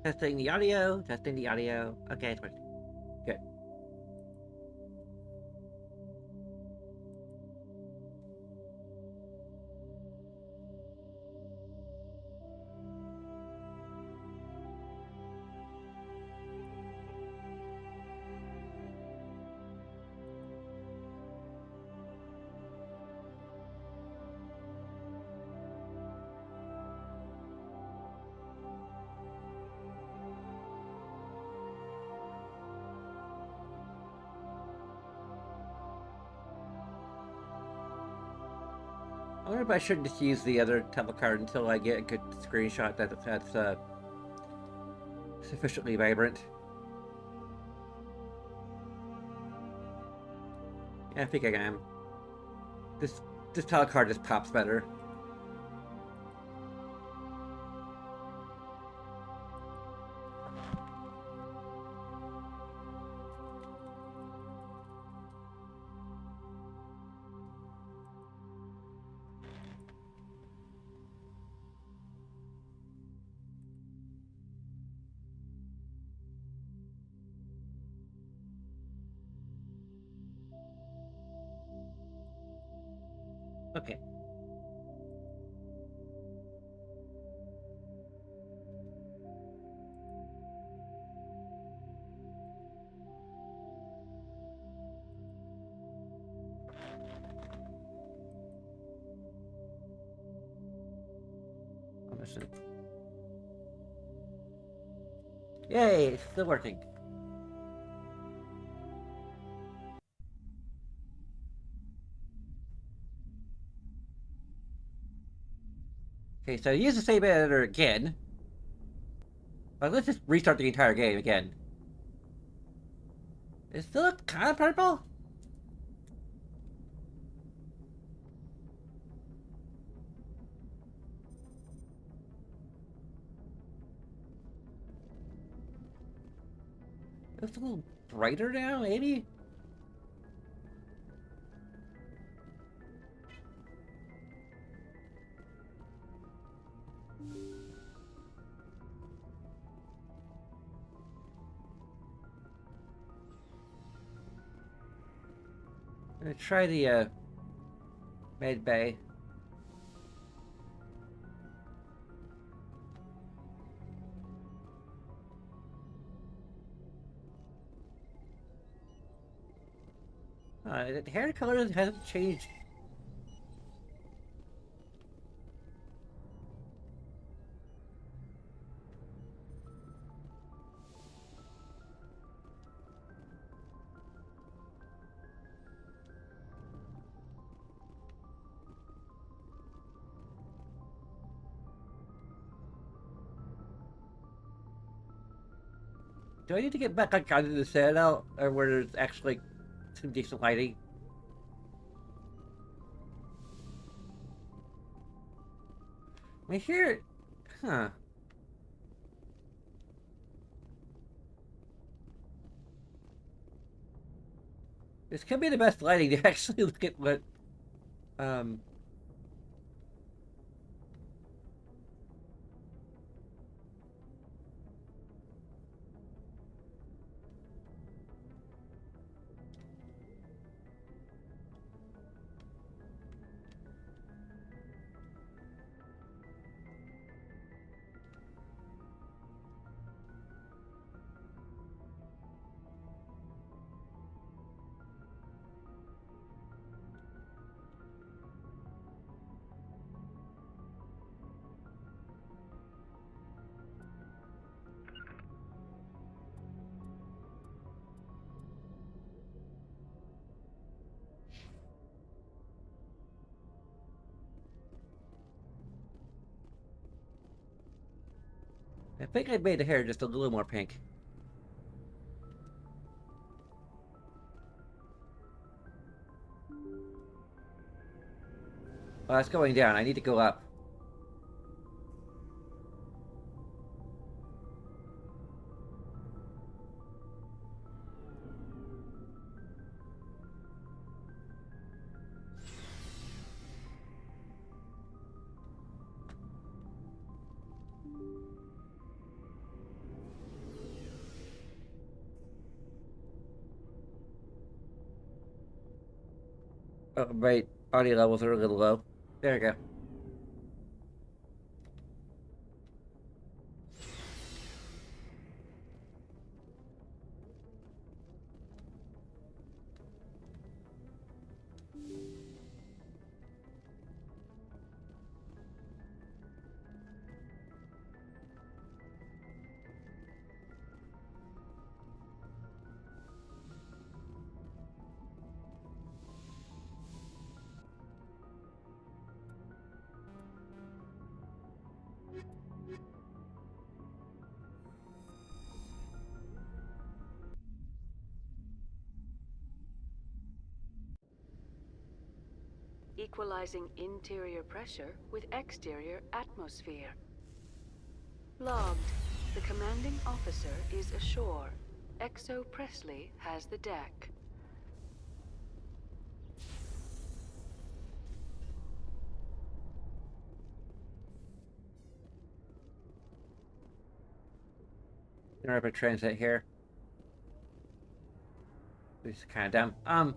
Testing the audio. Testing the audio. Okay, it's working. Good. I wonder if I should just use the other telecard until I get a good screenshot that's sufficiently vibrant. Yeah, I think I am. This telecard just pops better. Okay. Yay, it's still working. Okay, so use the save editor again. But let's just restart the entire game again. It's still kind of purple? It's a little brighter now, maybe? I'm gonna try the med bay. The hair color hasn't changed. Do I need to get back like onto the set out, or where there's actually some decent lighting? I mean, here, huh? This could be the best lighting to actually look at what, um... I think I made the hair just a little more pink. Oh, it's going down. I need to go up. Oh, my audio levels are a little low. There we go. Equalizing interior pressure with exterior atmosphere. Logged. The commanding officer is ashore. Exo Presley has the deck. Rapid transit here. This is kind of dumb.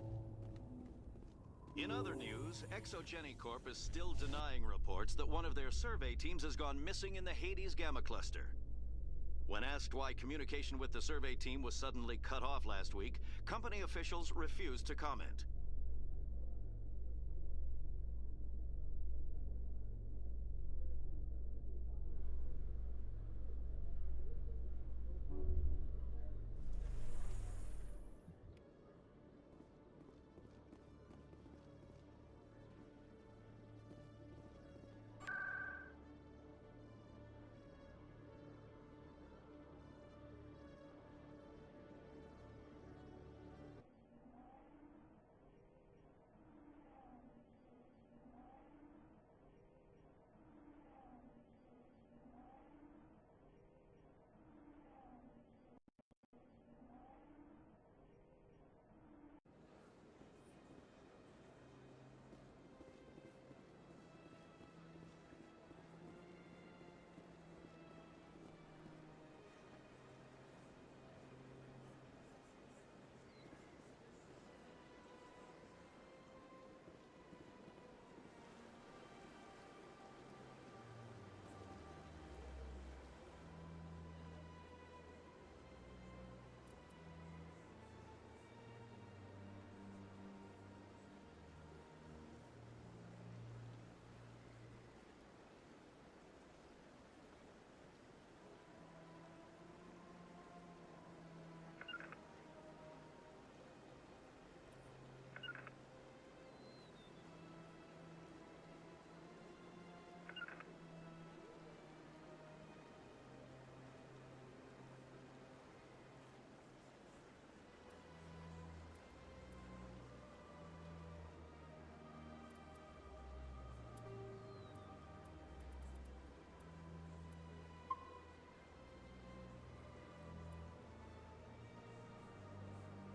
In other news, Exogeny Corp is still denying reports that one of their survey teams has gone missing in the Hades Gamma Cluster. When asked why communication with the survey team was suddenly cut off last week, company officials refused to comment.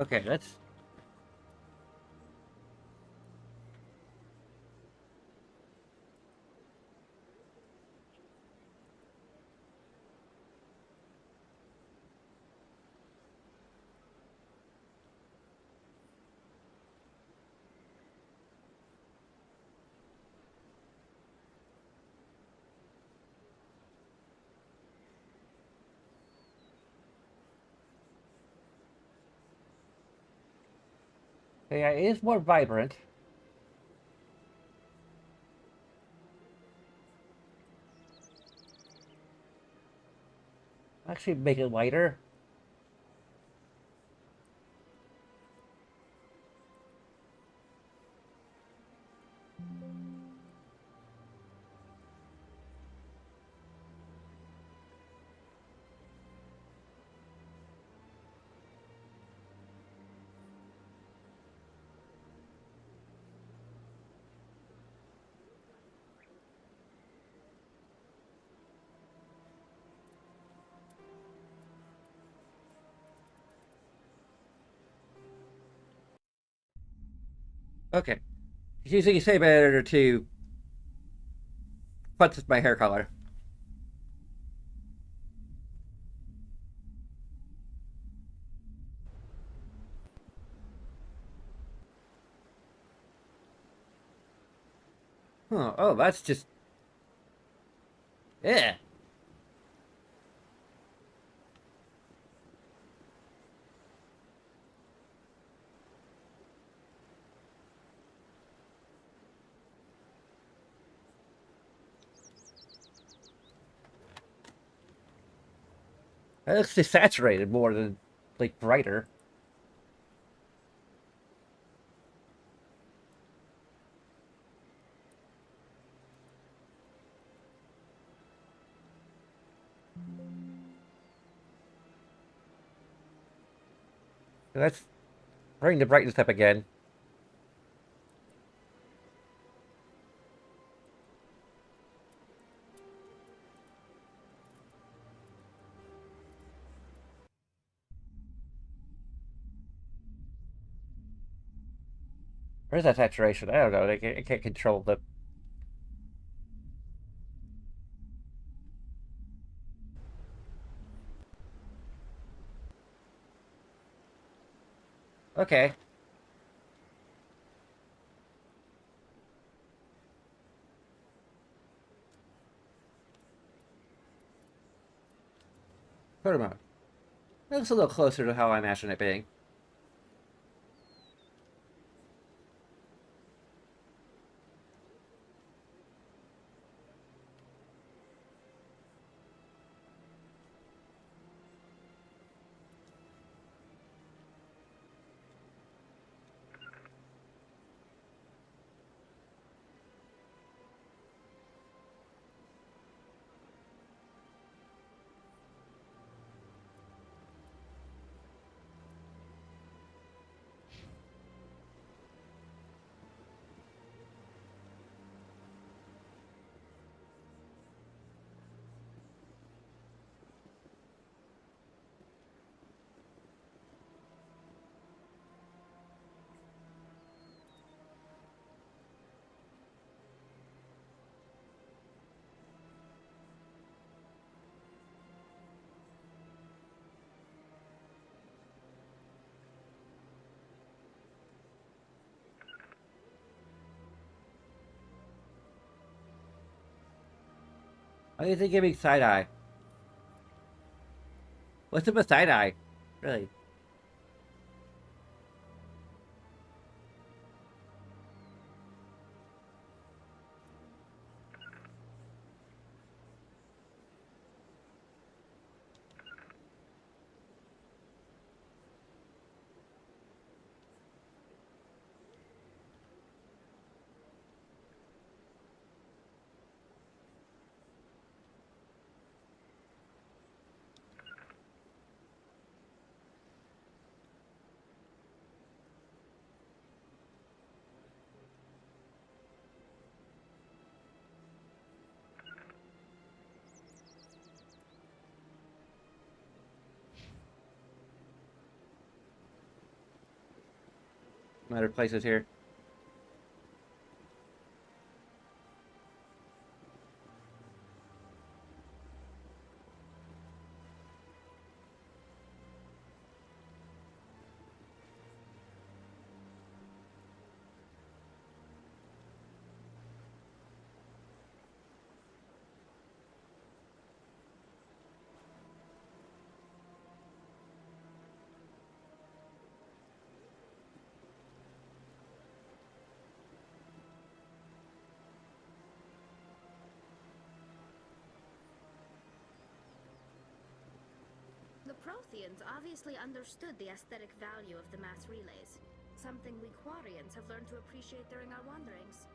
Okay, let's... Yeah, it is more vibrant. Actually, make it lighter. Okay. Using a save editor to put my hair color. Huh. Oh, that's just... Yeah. That looks just saturated more than, like, brighter. Let's bring the brightness up again. Where's that saturation? I don't know. I can't control the... Okay. Put him on. That looks a little closer to how I imagine it being. Why is it giving side-eye? What's up with side-eye? Really? Other places here. The Protheans obviously understood the aesthetic value of the mass relays, something we Quarians have learned to appreciate during our wanderings.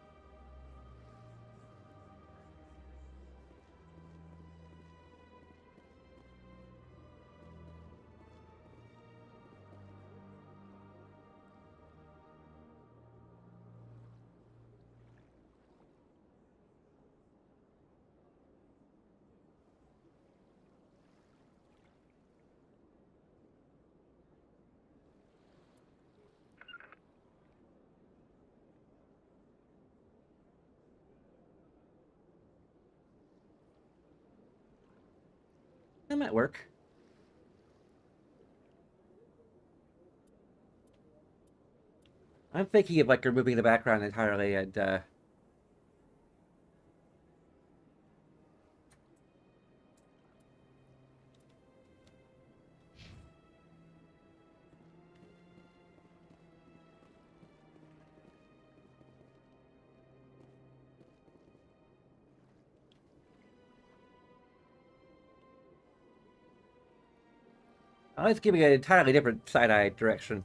That might work. I'm thinking of like removing the background entirely and Oh, it's giving an entirely different side-eye direction.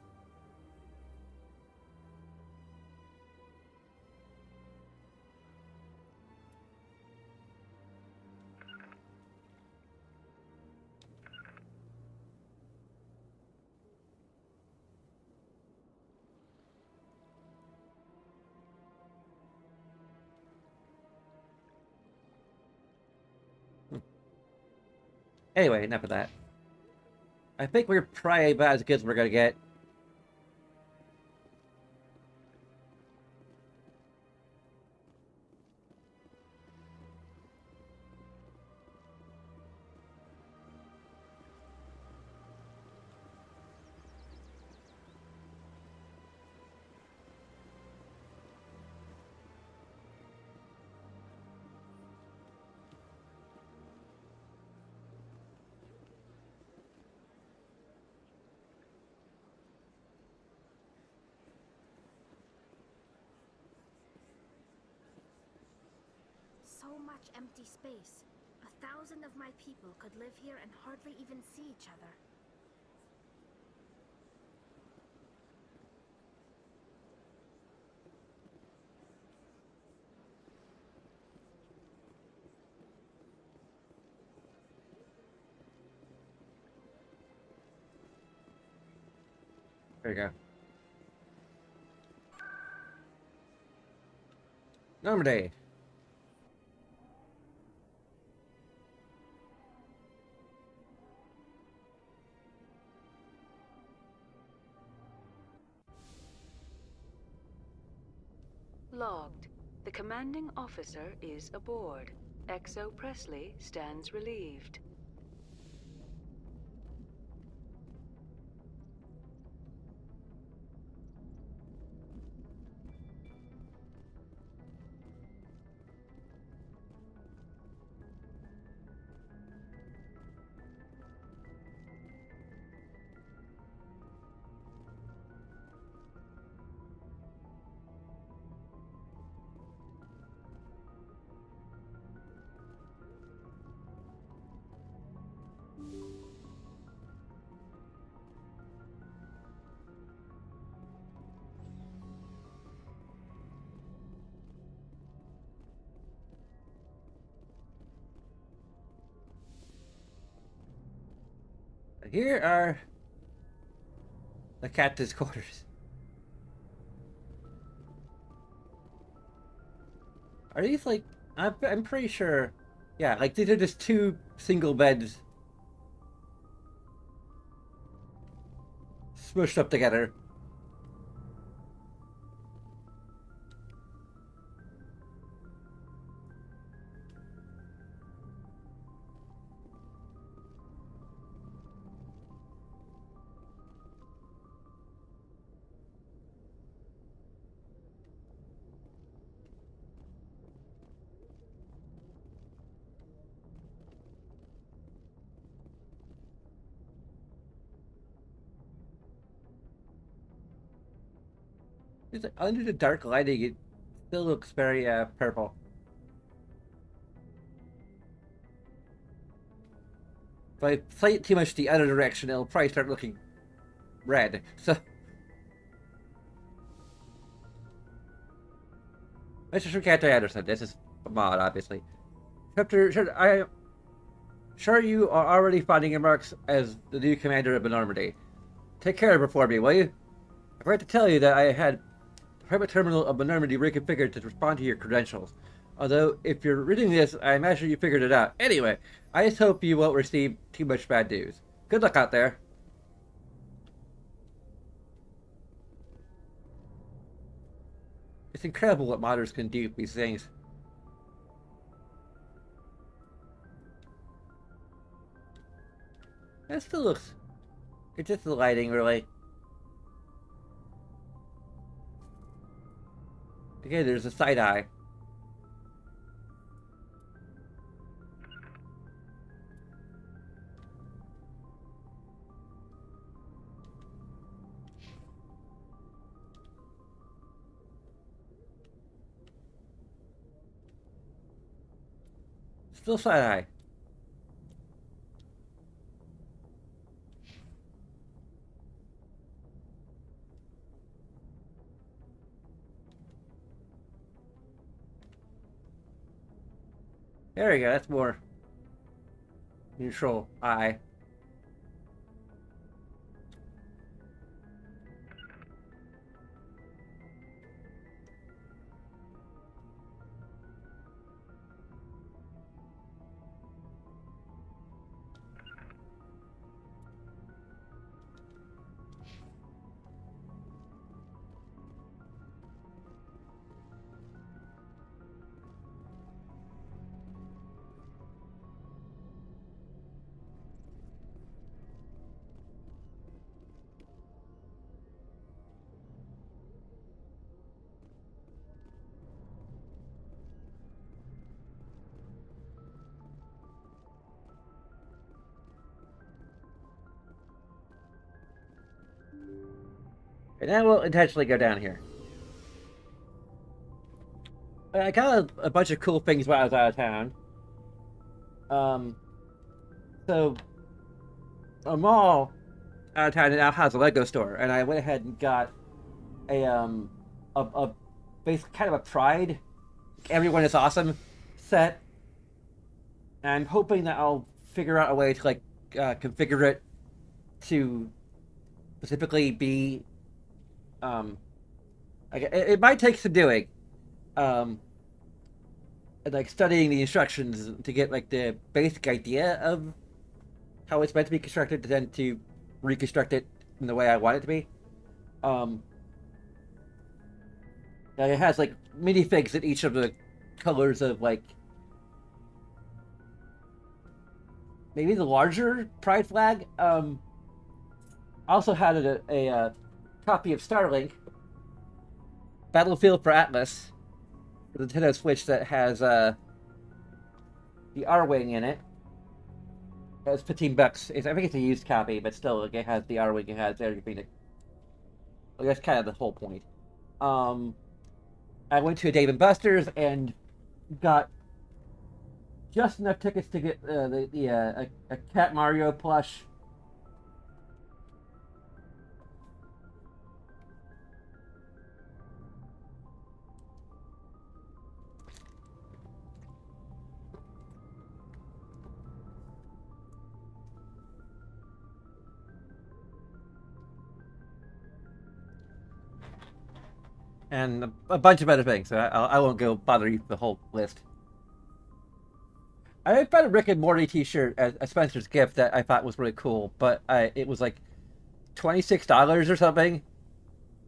Anyway, enough of that. I think we're probably about as good as we're gonna get. So much empty space. 1,000 of my people could live here and hardly even see each other. There you go. Normandy. Logged. The commanding officer is aboard. XO Presley stands relieved. Here are the captain's quarters. Are these like... I'm pretty sure... Yeah, like these are just two single beds smushed up together. It's like under the dark lighting, it still looks very purple. If I play it too much the other direction, it'll probably start looking red. So, Mr. Shukata Anderson, this is a mod, obviously. I'm sure you are already finding your marks as the new commander of the Normandy. Take care of her for me, will you? I forgot to tell you that I had the private terminal of the Normandy reconfigured to respond to your credentials. Although, if you're reading this, I imagine you figured it out. Anyway, I just hope you won't receive too much bad news. Good luck out there. It's incredible what modders can do with these things. It still looks... It's just the lighting, really. Okay, there's a side eye. Still side eye. There you go. That's more neutral eye. And then we'll intentionally go down here. I got a bunch of cool things while I was out of town. So a mall out of town now has a Lego store, and I went ahead and got a basically kind of a Pride, everyone is awesome set. And I'm hoping that I'll figure out a way to like configure it to specifically be it might take some doing, and like studying the instructions to get like the basic idea of how it's meant to be constructed, to then to reconstruct it in the way I want it to be. And it has like minifigs in each of the colors of like maybe the larger Pride flag. I also had a copy of Starlink, Battlefield for Atlas, for the Nintendo Switch that has the R-Wing in it. It's $15. I think it's a used copy, but still, like, it has the R-Wing, it has everything. Well, that's kind of the whole point. I went to a Dave & Buster's and got just enough tickets to get a Cat Mario plush. And a bunch of other things, so I won't go bother you with the whole list. I found a Rick and Morty t-shirt as a Spencer's gift that I thought was really cool, but it was like $26 or something.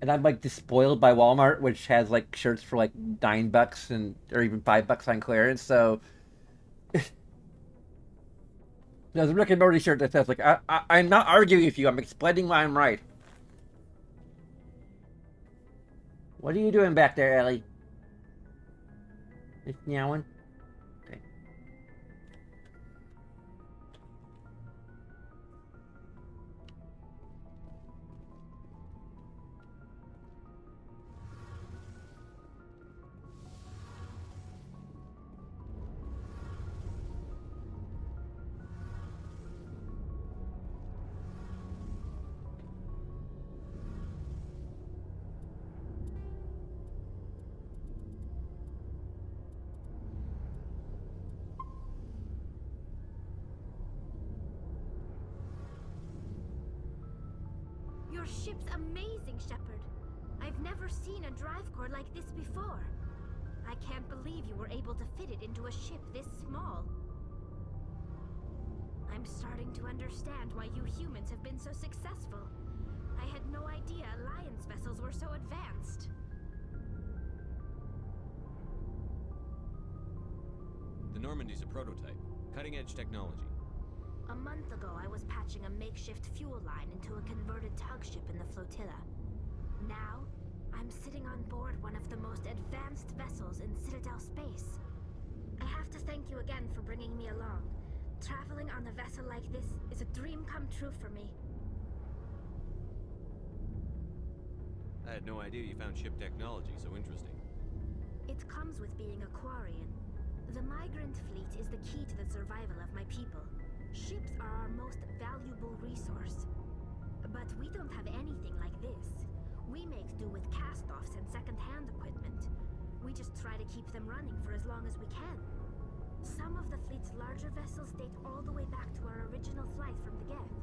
And I'm like despoiled by Walmart, which has like shirts for like $9 and or even $5 on clearance. So there's a Rick and Morty shirt that says like I'm not arguing with you. I'm explaining why I'm right. What are you doing back there, Ellie? Just meowing? Okay. Your ship's amazing, Shepard. I've never seen a drive core like this before. I can't believe you were able to fit it into a ship this small. I'm starting to understand why you humans have been so successful. I had no idea Alliance vessels were so advanced. The Normandy's a prototype. Cutting-edge technology. A month ago, I was patching a makeshift fuel line into a converted tug ship in the flotilla. Now, I'm sitting on board one of the most advanced vessels in Citadel space. I have to thank you again for bringing me along. Traveling on a vessel like this is a dream come true for me. I had no idea you found ship technology so interesting. It comes with being a Quarian. The migrant fleet is the key to the survival of my people. Ships are our most valuable resource. But we don't have anything like this. We make do with cast-offs and second-hand equipment. We just try to keep them running for as long as we can. Some of the fleet's larger vessels date all the way back to our original flight from the Geth.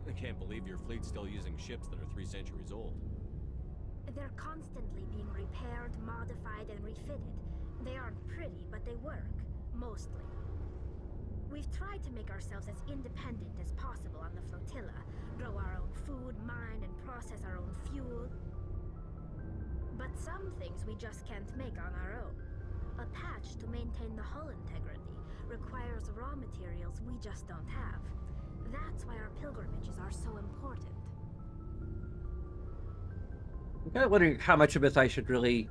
I can't believe your fleet's still using ships that are 3 centuries old. They're constantly being repaired, modified, and refitted. They aren't pretty, but they work. Mostly. We've tried to make ourselves as independent as possible on the flotilla. Grow our own food, mine, and process our own fuel. But some things we just can't make on our own. A patch to maintain the hull integrity requires raw materials we just don't have. That's why our pilgrimages are so important. I'm kind of wondering how much of this I should really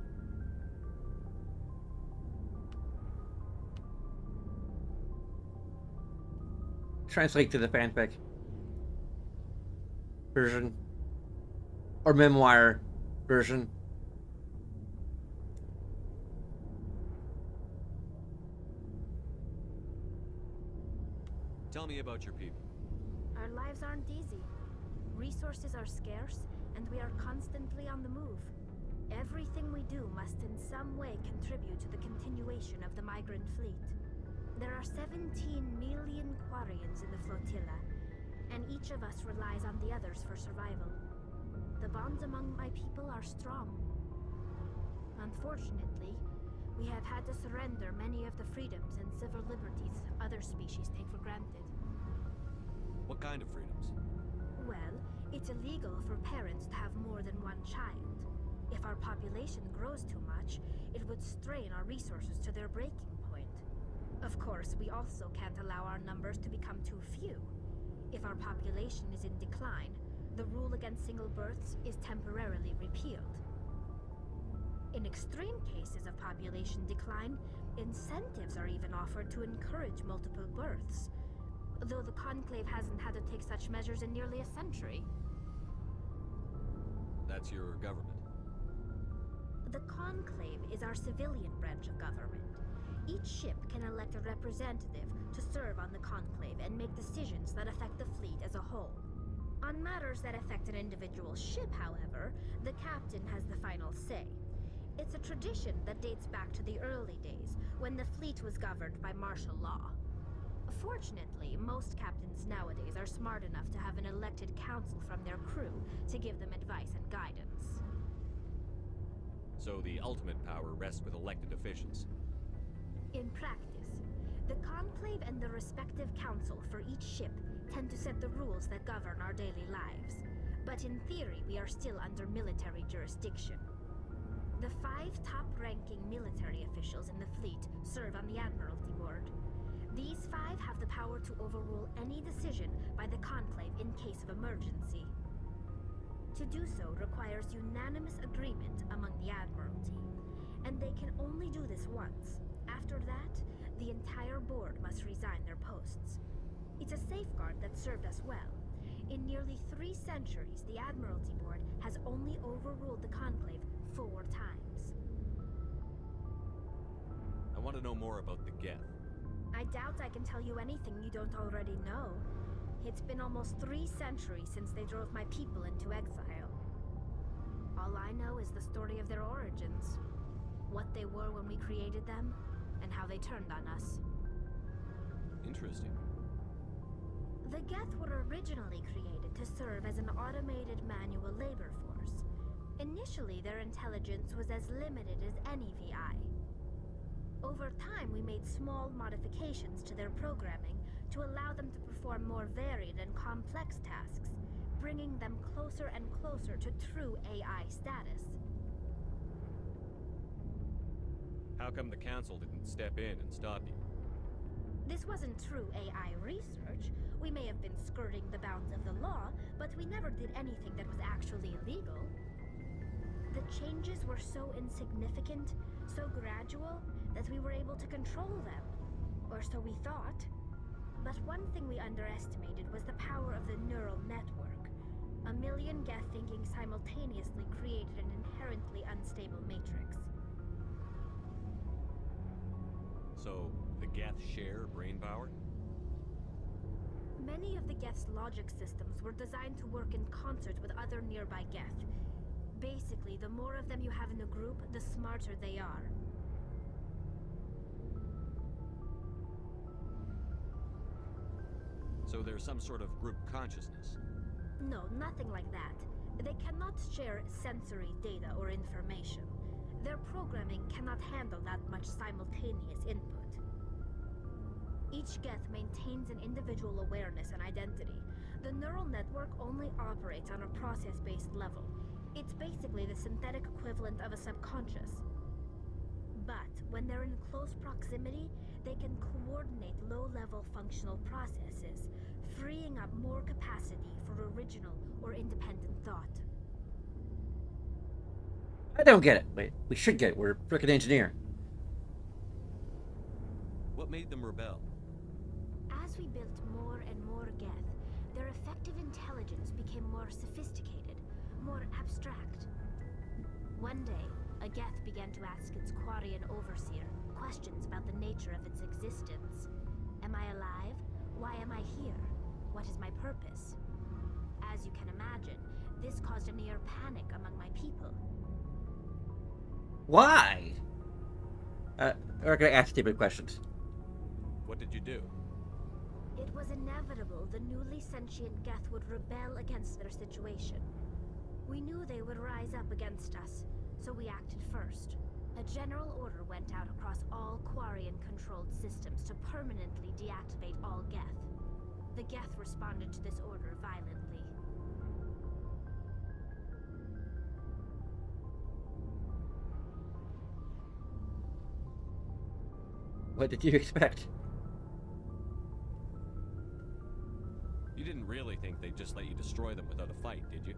translate to the fanfic version or memoir version. Tell me about your people. Our lives aren't easy. Resources are scarce, and we are constantly on the move. Everything we do must in some way contribute to the continuation of the migrant fleet. There are 17 million Quarians in the flotilla, and each of us relies on the others for survival. The bonds among my people are strong. Unfortunately, we have had to surrender many of the freedoms and civil liberties other species take for granted. What kind of freedoms? Well, it's illegal for parents to have more than one child. If our population grows too much, it would strain our resources to their breaking point. Of course, we also can't allow our numbers to become too few. If our population is in decline, the rule against single births is temporarily repealed. In extreme cases of population decline, incentives are even offered to encourage multiple births, though the Conclave hasn't had to take such measures in nearly a century. That's your government. The Conclave is our civilian branch of government. Each ship can elect a representative to serve on the Conclave and make decisions that affect the fleet as a whole. On matters that affect an individual ship, however, the captain has the final say. It's a tradition that dates back to the early days, when the fleet was governed by martial law. Fortunately, most captains nowadays are smart enough to have an elected council from their crew to give them advice and guidance. So the ultimate power rests with elected officials. In practice, the Conclave and the respective council for each ship tend to set the rules that govern our daily lives. But in theory, we are still under military jurisdiction. The 5 top-ranking military officials in the fleet serve on the Admiralty Board. These 5 have the power to overrule any decision by the Conclave in case of emergency. To do so requires unanimous agreement among the Admiralty, and they can only do this once. After that, the entire board must resign their posts. It's a safeguard that served us well. In nearly 3 centuries, the Admiralty Board has only overruled the Conclave 4 times. I want to know more about the Geth. I doubt I can tell you anything you don't already know. It's been almost 3 centuries since they drove my people into exile. All I know is the story of their origins. What they were when we created them, and how they turned on us. Interesting. The Geth were originally created to serve as an automated manual labor force. Initially, their intelligence was as limited as any VI. Over time, we made small modifications to their programming to allow them to perform more varied and complex tasks, bringing them closer and closer to true AI status. How come the council didn't step in and stop you? This wasn't true AI research. We may have been skirting the bounds of the law, but we never did anything that was actually illegal. The changes were so insignificant, so gradual, that we were able to control them. Or so we thought. But one thing we underestimated was the power of the neural network. 1 million Geth thinking simultaneously created an inherently unstable matrix. So, the Geth share brain power? Many of the Geth's logic systems were designed to work in concert with other nearby Geth. Basically, the more of them you have in a group, the smarter they are. So there's some sort of group consciousness. No, nothing like that. They cannot share sensory data or information. Their programming cannot handle that much simultaneous input. Each Geth maintains an individual awareness and identity. The neural network only operates on a process-based level. It's basically the synthetic equivalent of a subconscious. But when they're in close proximity, they can coordinate low-level functional processes, freeing up more capacity for original or independent thought. I don't get it. Wait, we should get it. We're a frickin' engineer. What made them rebel? As we built more and more Geth, their effective intelligence became more sophisticated, more abstract. One day, a Geth began to ask its Quarian overseer questions about the nature of its existence. Am I alive? Why am I here? What is my purpose? As you can imagine, this caused a near panic among my people. Why? We're gonna ask stupid questions. What did you do? It was inevitable the newly sentient Geth would rebel against their situation. We knew they would rise up against us, so we acted first. A general order went out across all Quarian-controlled systems to permanently deactivate all Geth. The Geth responded to this order violently. What did you expect? You didn't really think they'd just let you destroy them without a fight, did you?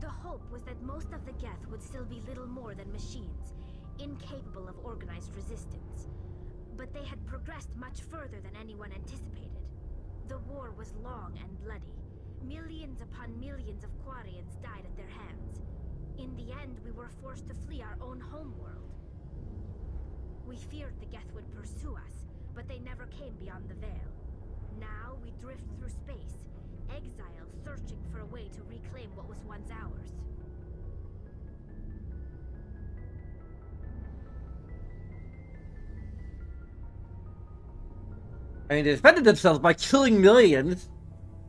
The hope was that most of the Geth would still be little more than machines, incapable of organized resistance. But they had progressed much further than anyone anticipated. The war was long and bloody. Millions upon millions of Quarians died at their hands. In the end, we were forced to flee our own homeworld. We feared the Geth would pursue us, but they never came beyond the veil. Now we drift through space, exiles searching for a way to reclaim what was once ours. I mean, they defended themselves by killing millions.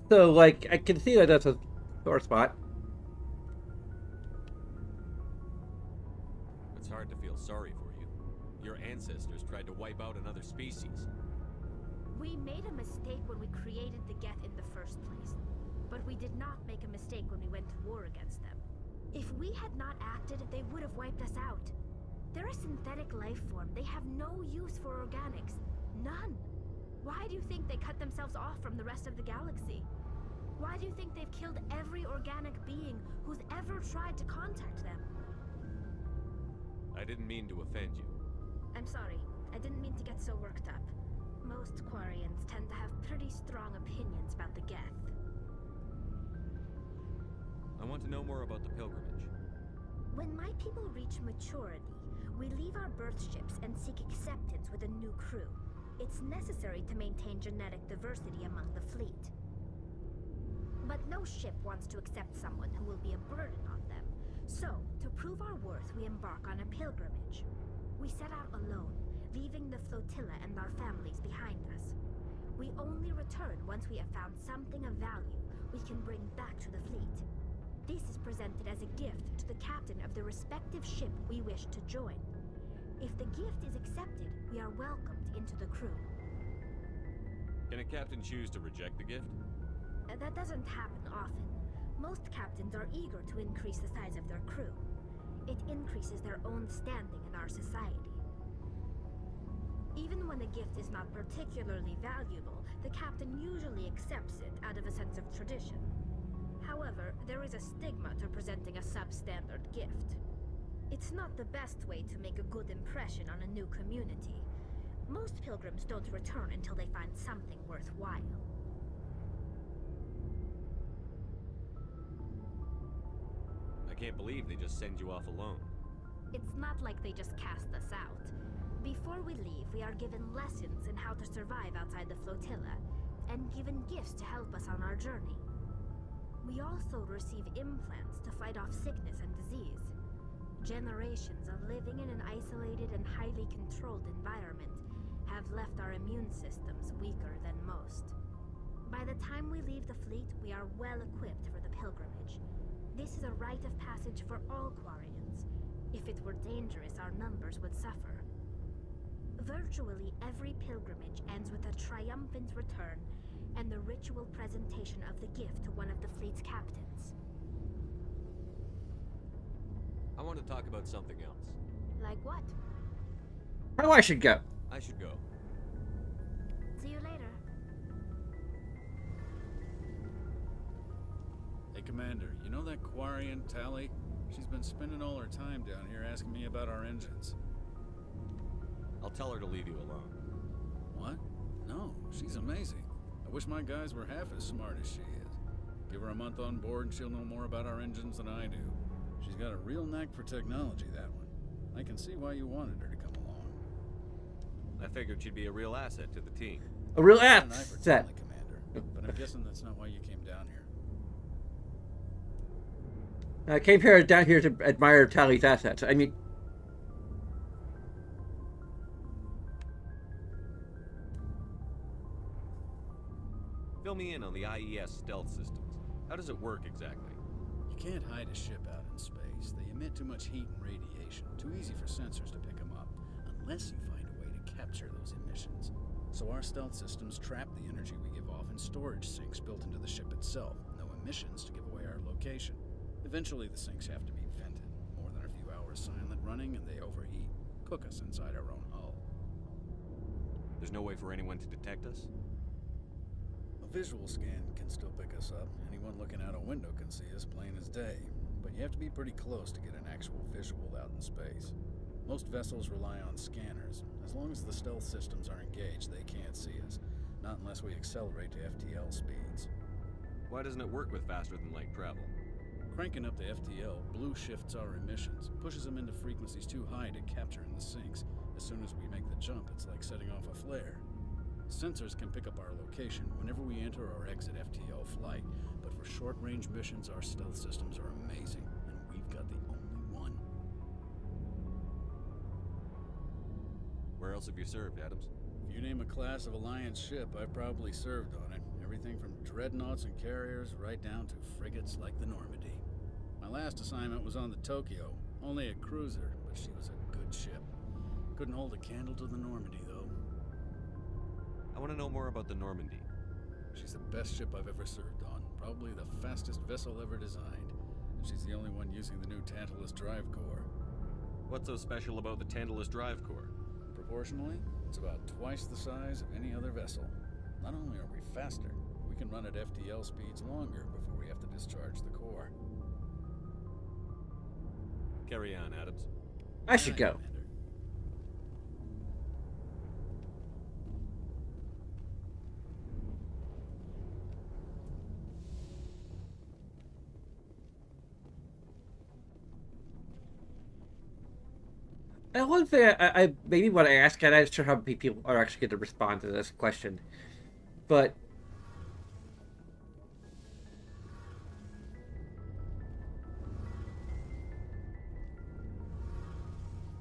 So, like, I can see that that's a sore spot. It's hard to feel sorry for you. Your ancestors tried to wipe out another species. We made a mistake when we created the Geth in the first place. But we did not make a mistake when we went to war against them. If we had not acted, they would have wiped us out. They're a synthetic life form. They have no use for organics. None. Why do you think they cut themselves off from the rest of the galaxy? Why do you think they've killed every organic being who's ever tried to contact them? I didn't mean to offend you. I'm sorry. I didn't mean to get so worked up. Most Quarians tend to have pretty strong opinions about the Geth. I want to know more about the pilgrimage. When my people reach maturity, we leave our birth ships and seek acceptance with a new crew. It's necessary to maintain genetic diversity among the fleet. But no ship wants to accept someone who will be a burden on them. So, to prove our worth, we embark on a pilgrimage. We set out alone, leaving the flotilla and our families behind us. We only return once we have found something of value we can bring back to the fleet. This is presented as a gift to the captain of the respective ship we wish to join. If the gift is accepted, we are welcomed into the crew. Can a captain choose to reject the gift? That doesn't happen often. Most captains are eager to increase the size of their crew. It increases their own standing in our society. Even when a gift is not particularly valuable, the captain usually accepts it out of a sense of tradition. However, there is a stigma to presenting a substandard gift. It's not the best way to make a good impression on a new community. Most pilgrims don't return until they find something worthwhile. I can't believe they just send you off alone. It's not like they just cast us out. Before we leave, we are given lessons in how to survive outside the flotilla, and given gifts to help us on our journey. We also receive implants to fight off sickness and disease. Generations of living in an isolated and highly controlled environment have left our immune systems weaker than most. the time we leave the fleet, we are well equipped for the pilgrimage. This is a rite of passage for all Quarians. If it were dangerous, our numbers would suffer. Virtually every pilgrimage ends with a triumphant return and the ritual presentation of the gift to one of the fleet's captains. I want to talk about something else. Like what? Oh, I should go. I should go. See you later. Hey, Commander, you know that Quarian, Tally? She's been spending all her time down here asking me about our engines. I'll tell her to leave you alone. What? No, she's amazing. I wish my guys were half as smart as she is. Give her a month on board and she'll know more about our engines than I do. She's got a real knack for technology, that one. I can see why you wanted her to come along. I figured she'd be a real asset to the team. A real Not an asset. Ivory, Commander, but I'm guessing that's not why you came down here. I came here down here to admire Tally's assets. I mean, Fill me in on the IES stealth systems. How does it work exactly? You can't hide a ship out in space. They emit too much heat and radiation. Too easy for sensors to pick them up, unless you find a way to capture those emissions. So our stealth systems trap the energy we give off in storage sinks built into the ship itself. No emissions to give away our location. Eventually the sinks have to be vented. More than a few hours silent running and they overheat. Cook us inside our own hull. There's no way for anyone to detect us? A visual scan can still pick us up. Anyone looking out a window can see us plain as day. But you have to be pretty close to get an actual visual out in space. Most vessels rely on scanners. As long as the stealth systems are engaged, they can't see us. Not unless we accelerate to FTL speeds. Why doesn't it work with faster than light travel? Cranking up the FTL blue shifts our emissions, pushes them into frequencies too high to capture in the sinks. As soon as we make the jump, it's like setting off a flare. Sensors can pick up our location whenever we enter or exit FTL flight, but for short-range missions, our stealth systems are amazing, and we've got the only one. Where else have you served, Adams? If you name a class of Alliance ship, I've probably served on it. Everything from dreadnoughts and carriers right down to frigates like the Normandy. My last assignment was on the Tokyo, only a cruiser, but she was a good ship. Couldn't hold a candle to the Normandy, though. I want to know more about the Normandy. She's the best ship I've ever served on, probably the fastest vessel ever designed. And she's the only one using the new Tantalus drive core. What's so special about the Tantalus drive core? Proportionally, it's about twice the size of any other vessel. Not only are we faster, we can run at FTL speeds longer before we have to discharge the core. Carry on, Adams. I should go. Commander. And one thing I maybe want to ask, and I'm not sure how many people are actually going to respond to this question, but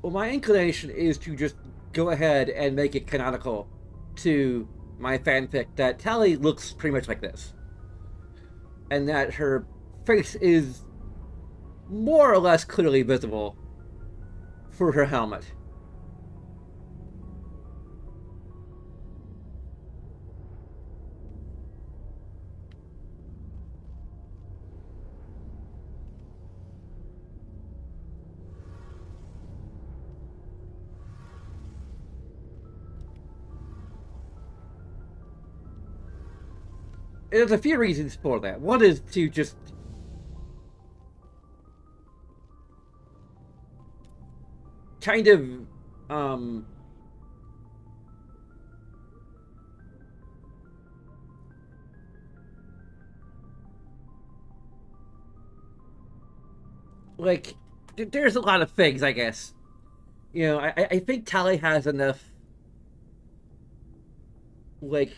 well, my inclination is to just go ahead and make it canonical to my fanfic that Tally looks pretty much like this, and that her face is more or less clearly visible for her helmet. There's a few reasons for that. One is to just kind of like there's a lot of things, I guess. You know, I think Tally has enough like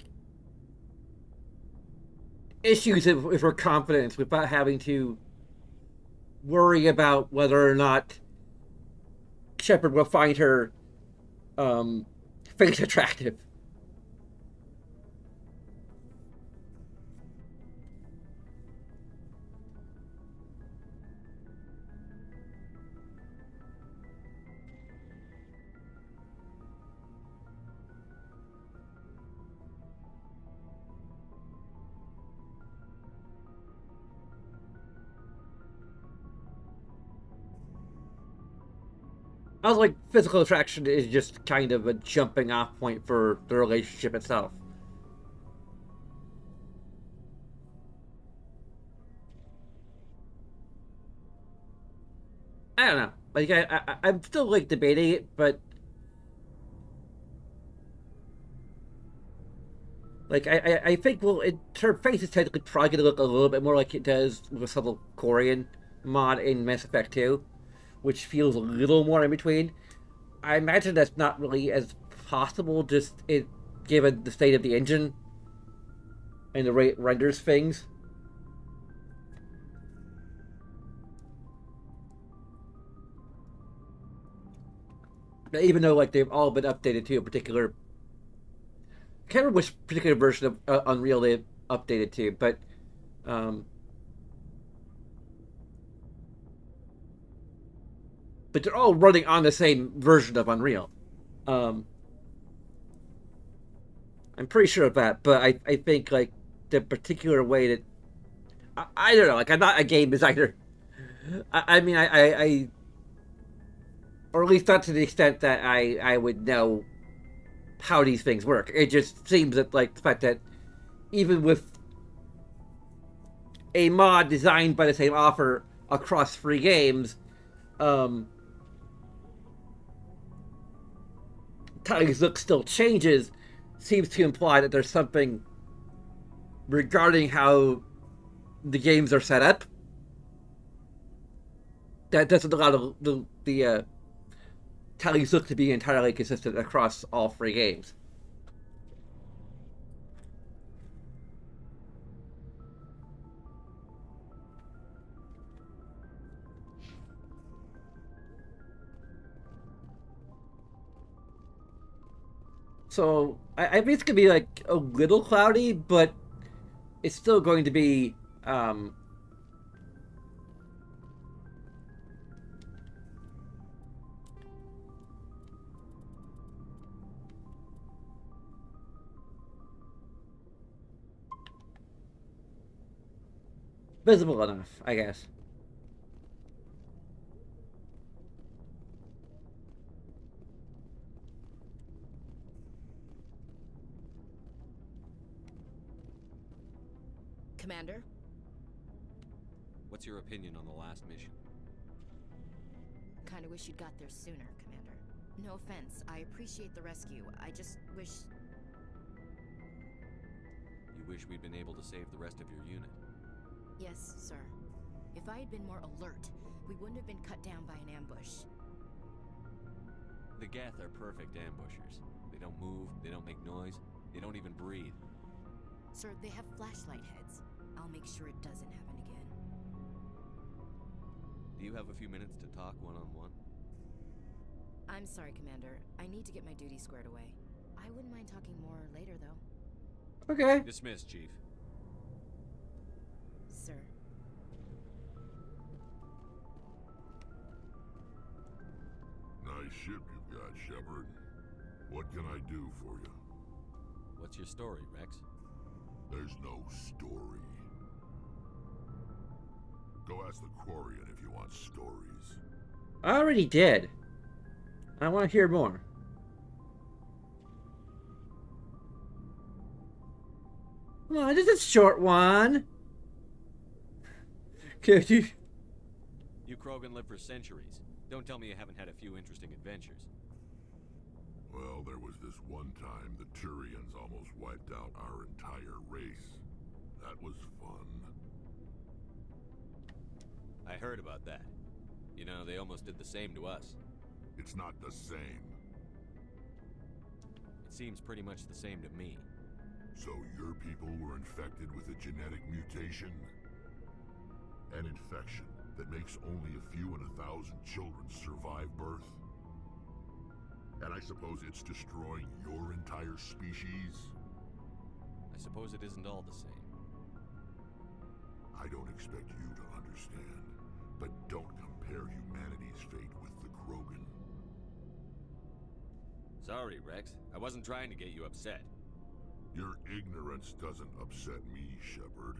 issues with her confidence without having to worry about whether or not Shepard will find her face attractive. I was like, physical attraction is just kind of a jumping off point for the relationship itself. I don't know. Like, I'm still, like, debating it, but... Like, I think, well, her face is technically probably going to look a little bit more like it does with some of the Korean mod in Mass Effect 2, which feels a little more in between. I imagine that's not really as possible, just given the state of the engine and the way it renders things. Even though, like, they've all been updated to a particular... I can't remember which particular version of Unreal they updated to, but... but they're all running on the same version of Unreal. I'm pretty sure of that, but I think, like, the particular way that... I don't know, like, I'm not a game designer. I mean, I or at least not to the extent that I would know how these things work. It just seems that, like, the fact that even with a mod designed by the same author across 3 games, Tali's look still changes, seems to imply that there's something regarding how the games are set up that doesn't allow the Tali's look to be entirely consistent across all 3 games. So, I think it's going to be, like, a little cloudy, but it's still going to be, visible enough, I guess. Commander? What's your opinion on the last mission? Kinda wish you'd got there sooner, Commander. No offense, I appreciate the rescue. I just wish... You wish we'd been able to save the rest of your unit? Yes, sir. If I had been more alert, we wouldn't have been cut down by an ambush. The Geth are perfect ambushers. They don't move, they don't make noise, they don't even breathe. Sir, they have flashlight heads. I'll make sure it doesn't happen again. Do you have a few minutes to talk one-on-one? I'm sorry, Commander. I need to get my duty squared away. I wouldn't mind talking more later, though. Okay. Dismissed, Chief. Sir. Nice ship you've got, Shepard. What can I do for you? What's your story, Rex? There's no story. Go ask the Quarian if you want stories. I already did. I want to hear more. Come on, just a short one. Could you? You Krogan live for centuries. Don't tell me you haven't had a few interesting adventures. Well, there was this one time the Turians almost wiped out our entire race. That was fun. I heard about that. You know, they almost did the same to us. It's not the same. It seems pretty much the same to me. So your people were infected with a genetic mutation? An infection that makes only a few in 1,000 children survive birth? And I suppose it's destroying your entire species? I suppose it isn't all the same. I don't expect you to understand, but don't compare humanity's fate with the Krogan. Sorry, Rex. I wasn't trying to get you upset. Your ignorance doesn't upset me, Shepard.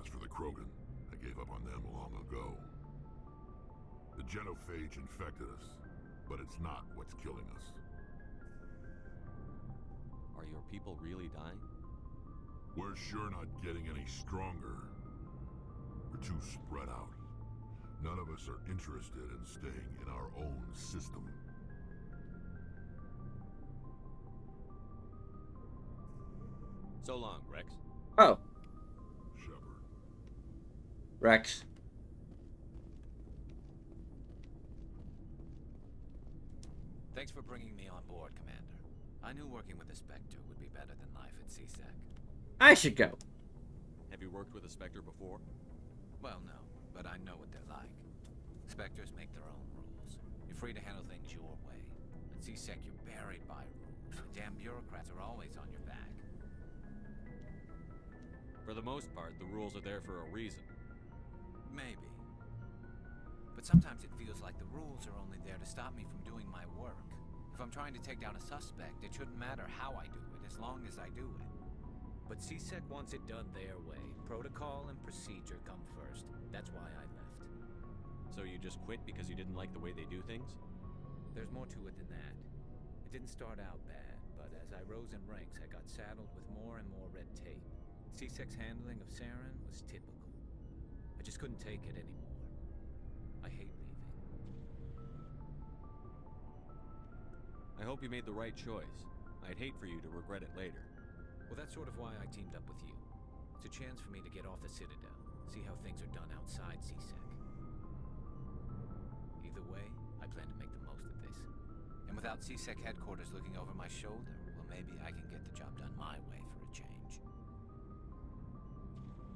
As for the Krogan, I gave up on them long ago. The genophage infected us, but it's not what's killing us. Are your people really dying? We're sure not getting any stronger. We're too spread out. None of us are interested in staying in our own system. So long, Rex. Oh, Shepard. Rex. Thanks for bringing me on board, Commander. I knew working with the Spectre would be better than life at CSEC. I should go. Have you worked with a Spectre before? Well, no, but I know what they're like. Spectres make their own rules. You're free to handle things your way. At CSEC, you're buried by rules. The damn bureaucrats are always on your back. For the most part, the rules are there for a reason. Maybe. But sometimes it feels like the rules are only there to stop me from doing my work. If I'm trying to take down a suspect, it shouldn't matter how I do it, as long as I do it. But CSEC wants it done their way. Protocol and procedure come first. That's why I left. So you just quit because you didn't like the way they do things? There's more to it than that. It didn't start out bad, but as I rose in ranks, I got saddled with more and more red tape. CSEC's handling of Saren was typical. I just couldn't take it anymore. I hate leaving. I hope you made the right choice. I'd hate for you to regret it later. Well, that's sort of why I teamed up with you. It's a chance for me to get off the Citadel, see how things are done outside CSEC. Either way, I plan to make the most of this. And without CSEC headquarters looking over my shoulder, well, maybe I can get the job done my way for a change.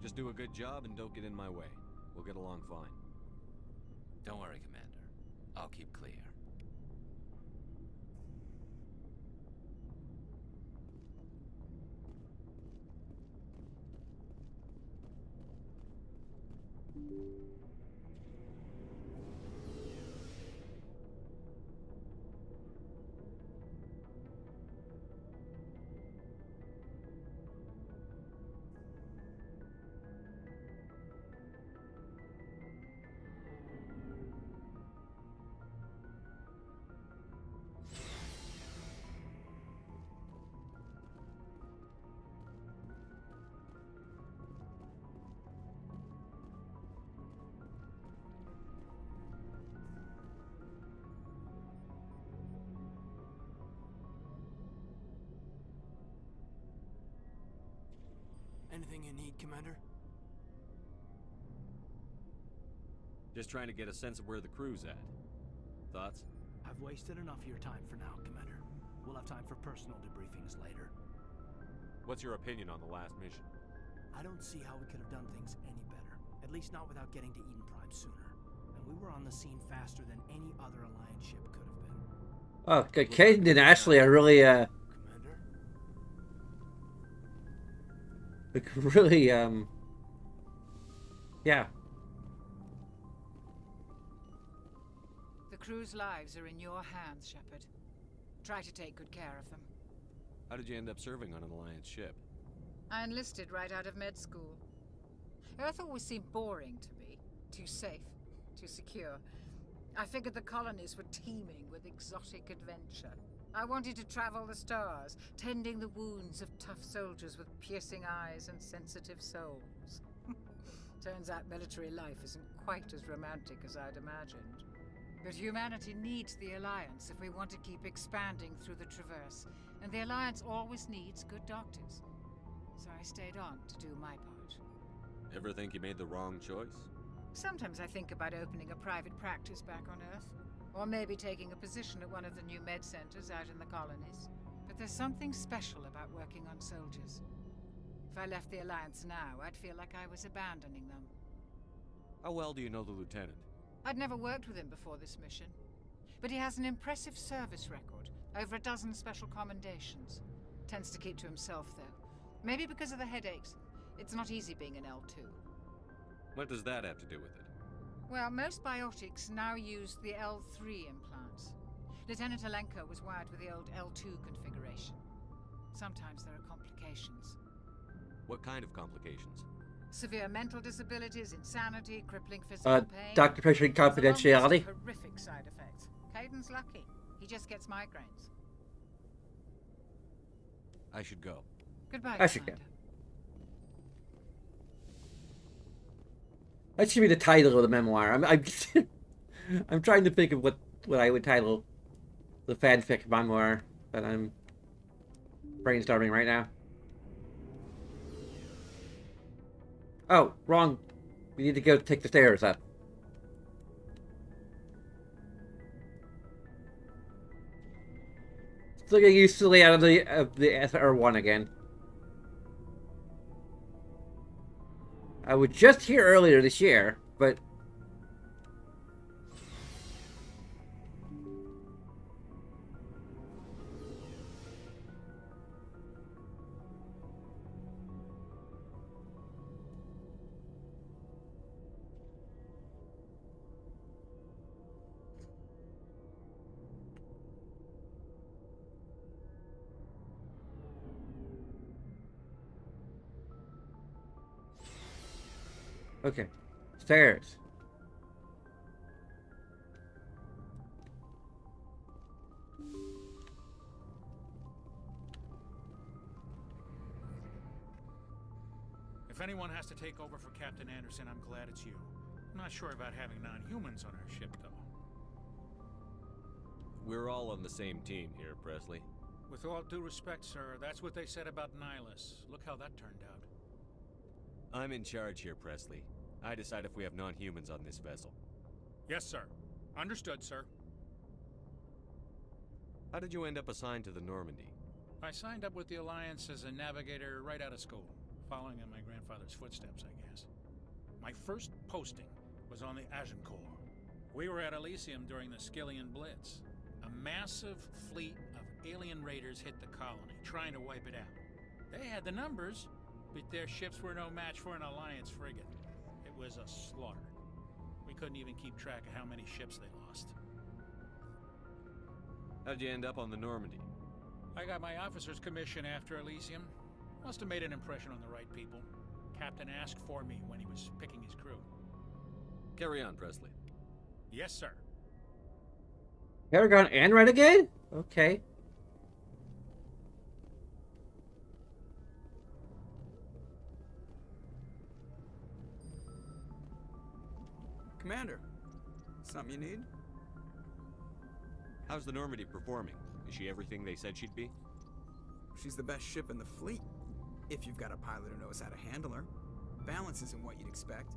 Just do a good job and don't get in my way. We'll get along fine. Don't worry, Commander. I'll keep clear. Anything you need, Commander? Just trying to get a sense of where the crew's at. Thoughts? I've wasted enough of your time for now, Commander. We'll have time for personal debriefings later. What's your opinion on the last mission? I don't see how we could have done things any better. At least not without getting to Eden Prime sooner. And we were on the scene faster than any other Alliance ship could have been. Oh, good. Caden and Ashley are really, Commander? really, yeah. The crew's lives are in your hands, Shepard. Try to take good care of them. How did you end up serving on an Alliance ship? I enlisted right out of med school. Earth always seemed boring to me. Too safe, too secure. I figured the colonies were teeming with exotic adventure. I wanted to travel the stars, tending the wounds of tough soldiers with piercing eyes and sensitive souls. Turns out military life isn't quite as romantic as I'd imagined. But humanity needs the Alliance if we want to keep expanding through the Traverse, and the Alliance always needs good doctors. So I stayed on to do my part. Ever think you made the wrong choice? Sometimes I think about opening a private practice back on Earth. Or maybe taking a position at one of the new med centers out in the colonies. But there's something special about working on soldiers. If I left the Alliance now, I'd feel like I was abandoning them. How well do you know the Lieutenant? I'd never worked with him before this mission. But he has an impressive service record. Over a dozen special commendations. Tends to keep to himself, though. Maybe because of the headaches. It's not easy being an L2. What does that have to do with it? Well, most biotics now use the L3 implants. Lieutenant Alenko was wired with the old L2 configuration. Sometimes there are complications. What kind of complications? Severe mental disabilities, insanity, crippling physical pain. Dr. Patient confidentiality. Horrific side effects. Caden's lucky. He just gets migraines. I should go. Goodbye, I should Commander. That should be the title of the memoir. I'm trying to think of what I would title the fanfic memoir that I'm brainstorming right now. Oh, wrong. We need to go take the stairs up. Still getting used to the layout of the SR1 again. I was just here earlier this year, but okay. Stairs. If anyone has to take over for Captain Anderson, I'm glad it's you. I'm not sure about having non-humans on our ship, though. We're all on the same team here, Presley. With all due respect, sir, that's what they said about Nihilus. Look how that turned out. I'm in charge here, Presley. I decide if we have non-humans on this vessel. Yes, sir. Understood, sir. How did you end up assigned to the Normandy? I signed up with the Alliance as a navigator right out of school, following in my grandfather's footsteps, I guess. My first posting was on the Agincourt. We were at Elysium during the Skillian Blitz. A massive fleet of alien raiders hit the colony, trying to wipe it out. They had the numbers, but their ships were no match for an Alliance frigate. It was a slaughter. We couldn't even keep track of how many ships they lost. How'd you end up on the Normandy? I got my officer's commission after Elysium. Must have made an impression on the right people. Captain asked for me when he was picking his crew. Carry on, Presley. Yes, sir. Paragon and Renegade? Okay. Commander, something you need? How's the Normandy performing? Is she everything they said she'd be? She's the best ship in the fleet, if you've got a pilot who knows how to handle her. Balance isn't what you'd expect.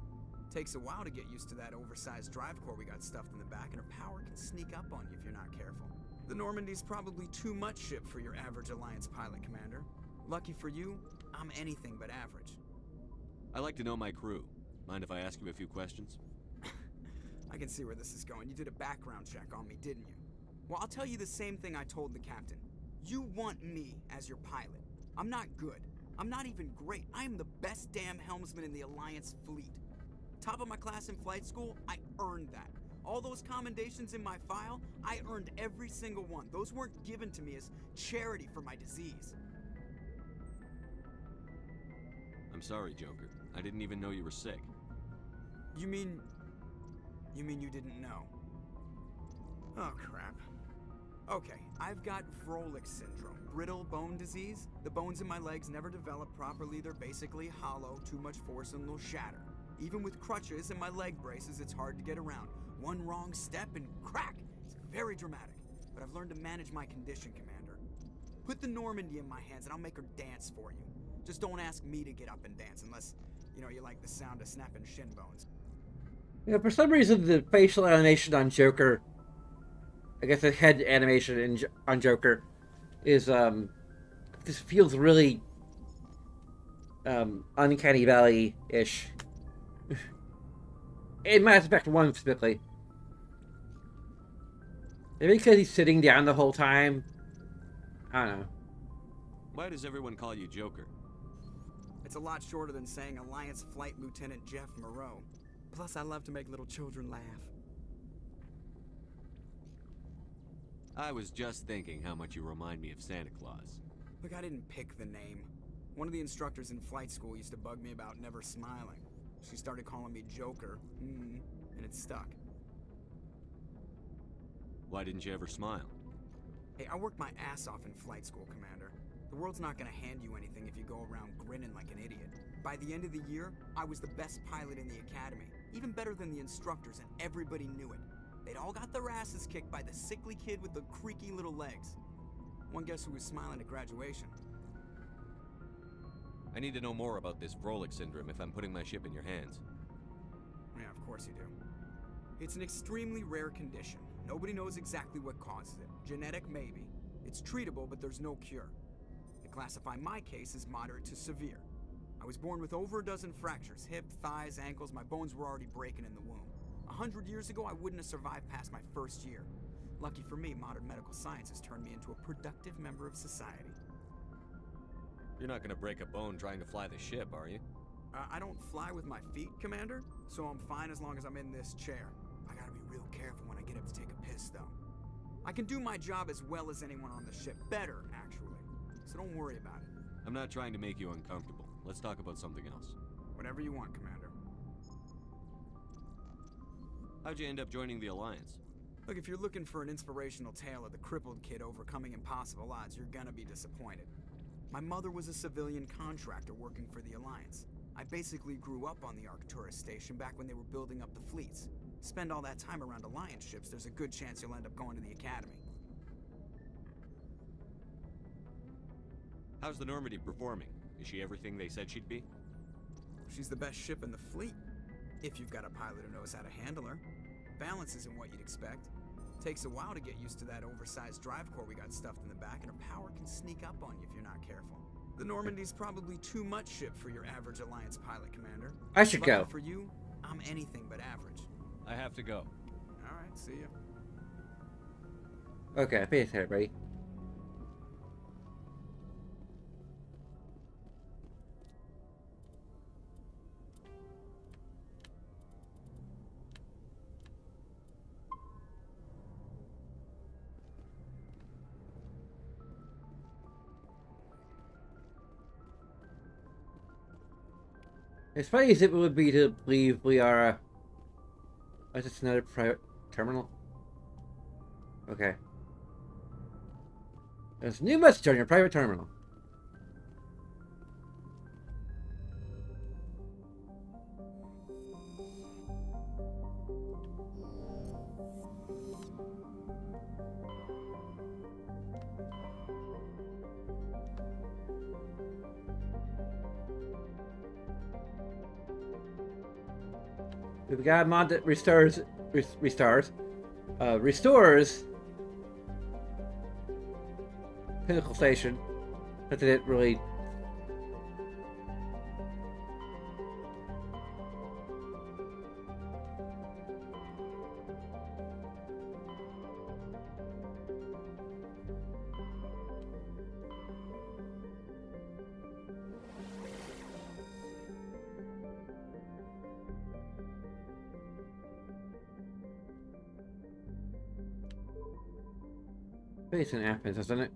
Takes a while to get used to that oversized drive core we got stuffed in the back, and her power can sneak up on you if you're not careful. The Normandy's probably too much ship for your average Alliance pilot, Commander. Lucky for you, I'm anything but average. I like to know my crew. Mind if I ask you a few questions? I can see where this is going. You did a background check on me, didn't you? Well, I'll tell you the same thing I told the captain. You want me as your pilot. I'm not good. I'm not even great. I am the best damn helmsman in the Alliance fleet. Top of my class in flight school, I earned that. All those commendations in my file, I earned every single one. Those weren't given to me as charity for my disease. I'm sorry, Joker. I didn't even know you were sick. You mean you didn't know? Oh, crap. Okay, I've got Froelich syndrome, brittle bone disease. The bones in my legs never develop properly. They're basically hollow, too much force and they'll shatter. Even with crutches and my leg braces, it's hard to get around. One wrong step and crack! It's very dramatic. But I've learned to manage my condition, Commander. Put the Normandy in my hands and I'll make her dance for you. Just don't ask me to get up and dance unless, you like the sound of snapping shin bones. Yeah, for some reason, the facial animation on Joker, I guess the head animation on Joker, is this feels really Uncanny Valley-ish. In Mass Effect 1 specifically. Maybe because he's sitting down the whole time. I don't know. Why does everyone call you Joker? It's a lot shorter than saying Alliance Flight Lieutenant Jeff Moreau. Plus, I love to make little children laugh. I was just thinking how much you remind me of Santa Claus. Look, I didn't pick the name. One of the instructors in flight school used to bug me about never smiling. She started calling me Joker, and it stuck. Why didn't you ever smile? Hey, I worked my ass off in flight school, Commander. The world's not gonna hand you anything if you go around grinning like an idiot. By the end of the year, I was the best pilot in the academy, even better than the instructors, and everybody knew it. They'd all got their asses kicked by the sickly kid with the creaky little legs. One guess who was smiling at graduation? I need to know more about this Rolex syndrome if I'm putting my ship in your hands. Yeah, of course you do. It's an extremely rare condition. Nobody knows exactly what causes it. Genetic, maybe. It's treatable, but there's no cure. They classify my case as moderate to severe. I was born with over a dozen fractures, hip, thighs, ankles. My bones were already breaking in the womb. 100 years ago, I wouldn't have survived past my first year. Lucky for me, modern medical science has turned me into a productive member of society. You're not gonna break a bone trying to fly the ship, are you? I don't fly with my feet, Commander, so I'm fine as long as I'm in this chair. I gotta be real careful when I get up to take a piss, though. I can do my job as well as anyone on the ship. Better, actually. So don't worry about it. I'm not trying to make you uncomfortable. Let's talk about something else. Whatever you want, Commander. How'd you end up joining the Alliance? Look, if you're looking for an inspirational tale of the crippled kid overcoming impossible odds, you're gonna be disappointed. My mother was a civilian contractor working for the Alliance. I basically grew up on the Arcturus station back when they were building up the fleets. Spend all that time around Alliance ships, there's a good chance you'll end up going to the Academy. How's the Normandy performing? Is she everything they said she'd be? She's the best ship in the fleet, if you've got a pilot who knows how to handle her. Balance isn't what you'd expect. Takes a while to get used to that oversized drive core we got stuffed in the back, and her power can sneak up on you if you're not careful. The Normandy's probably too much ship for your average Alliance pilot, Commander. I should Lucky go. For you, I'm anything but average. I have to go. Alright, see ya. Okay, peace here, buddy. As funny as it would be to believe we are, is this another private terminal? Okay. There's a new message on your private terminal. We've got a mod that restores Pinnacle Station. That didn't really. It's in Athens, isn't it?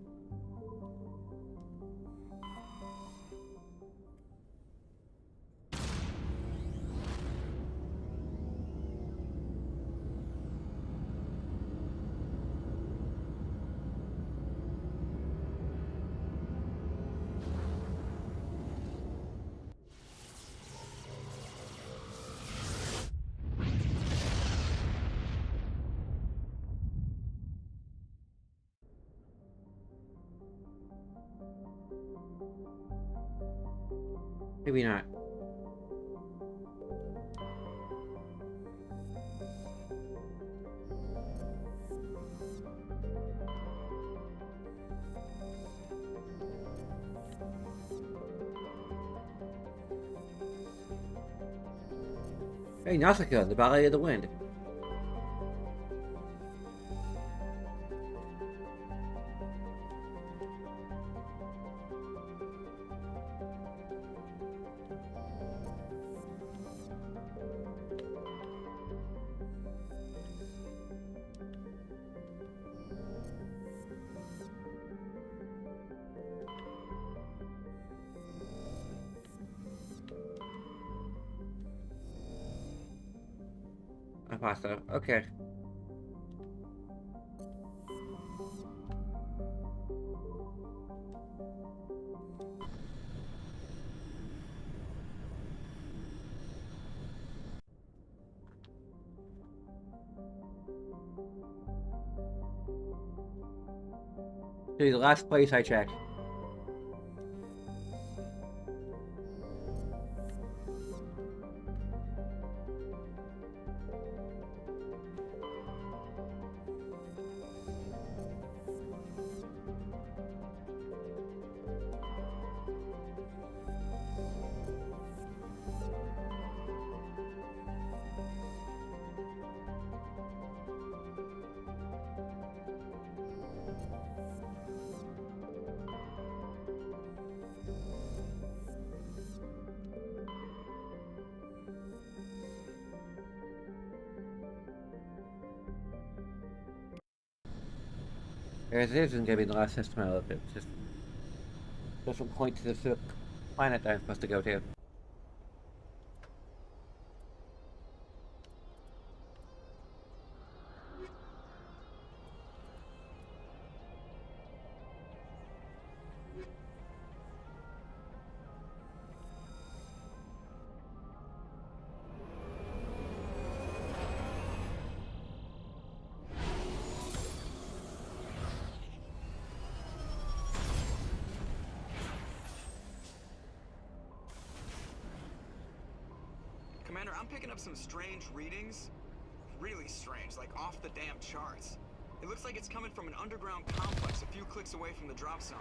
Maybe not. Hey, Nausicaa, the Ballet of the Wind. My pasta. Okay. Dude, the last place I checked. This isn't gonna be the last system I look at. It's just doesn't point to the planet that I'm supposed to go to. Commander, I'm picking up some strange readings. Really strange, like off the damn charts. It looks like it's coming from an underground complex a few clicks away from the drop zone.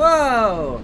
Whoa!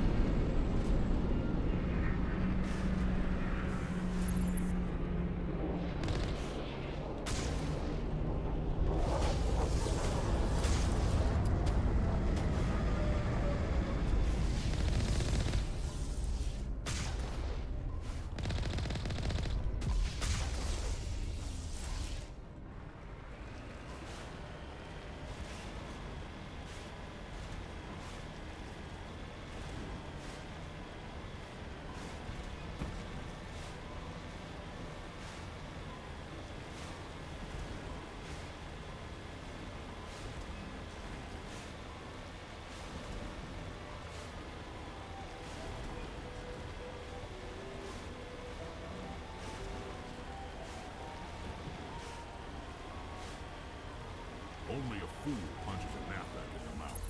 Only a fool punches a knapsack in the mouth.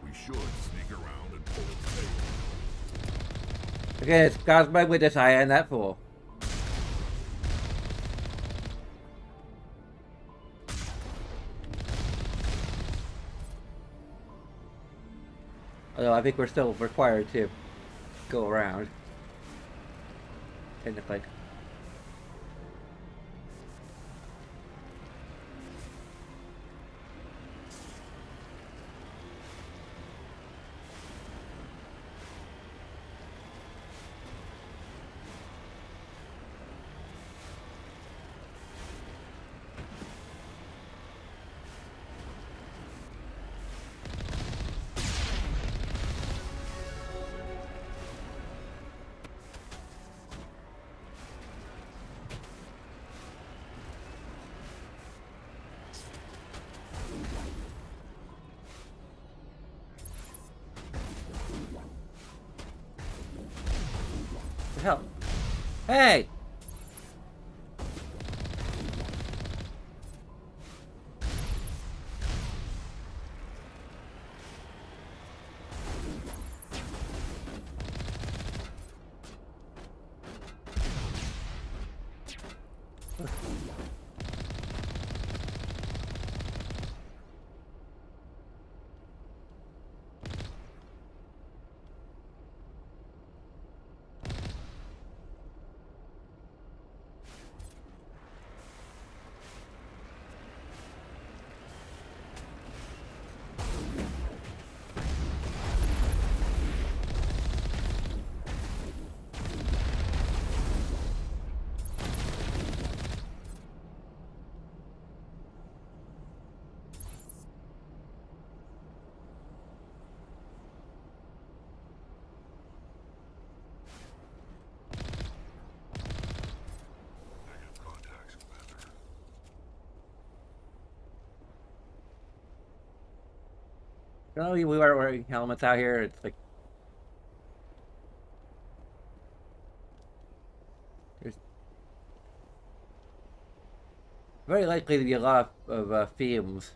We should sneak around and pull its tail. Okay, it's God's my witness, I am that fool. Although I think we're still required to go around. Technically. hell? Hey! No, we weren't wearing helmets out here. It's like there's very likely to be a lot of fumes.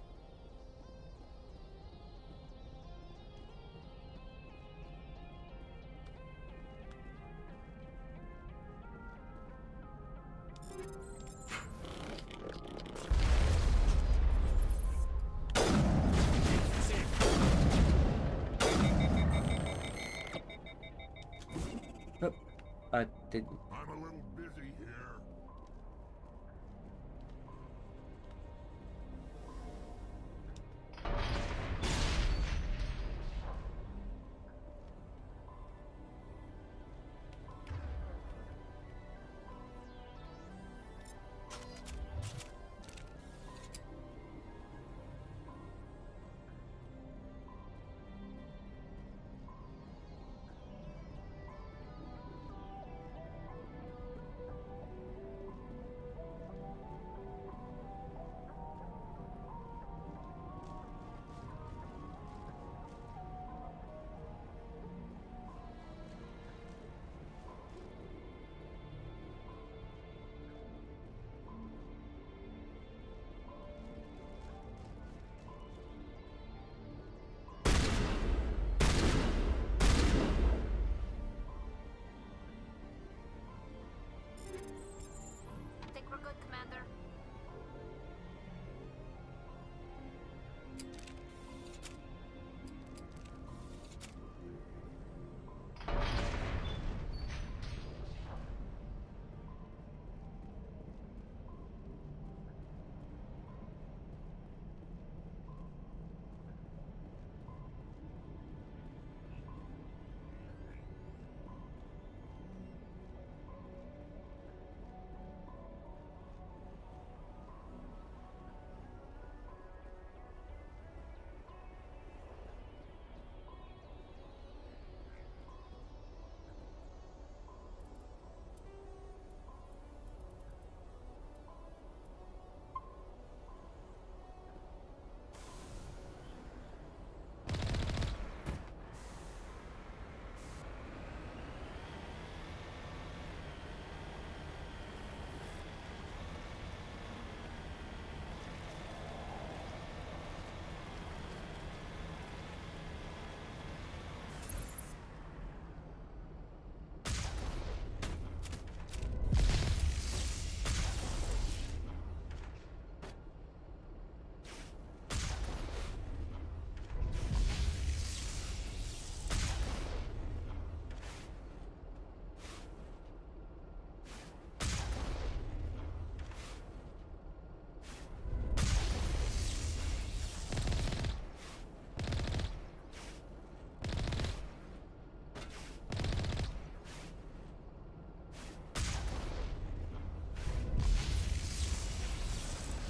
I didn't. I'm a little busy here. Think we're good, Commander?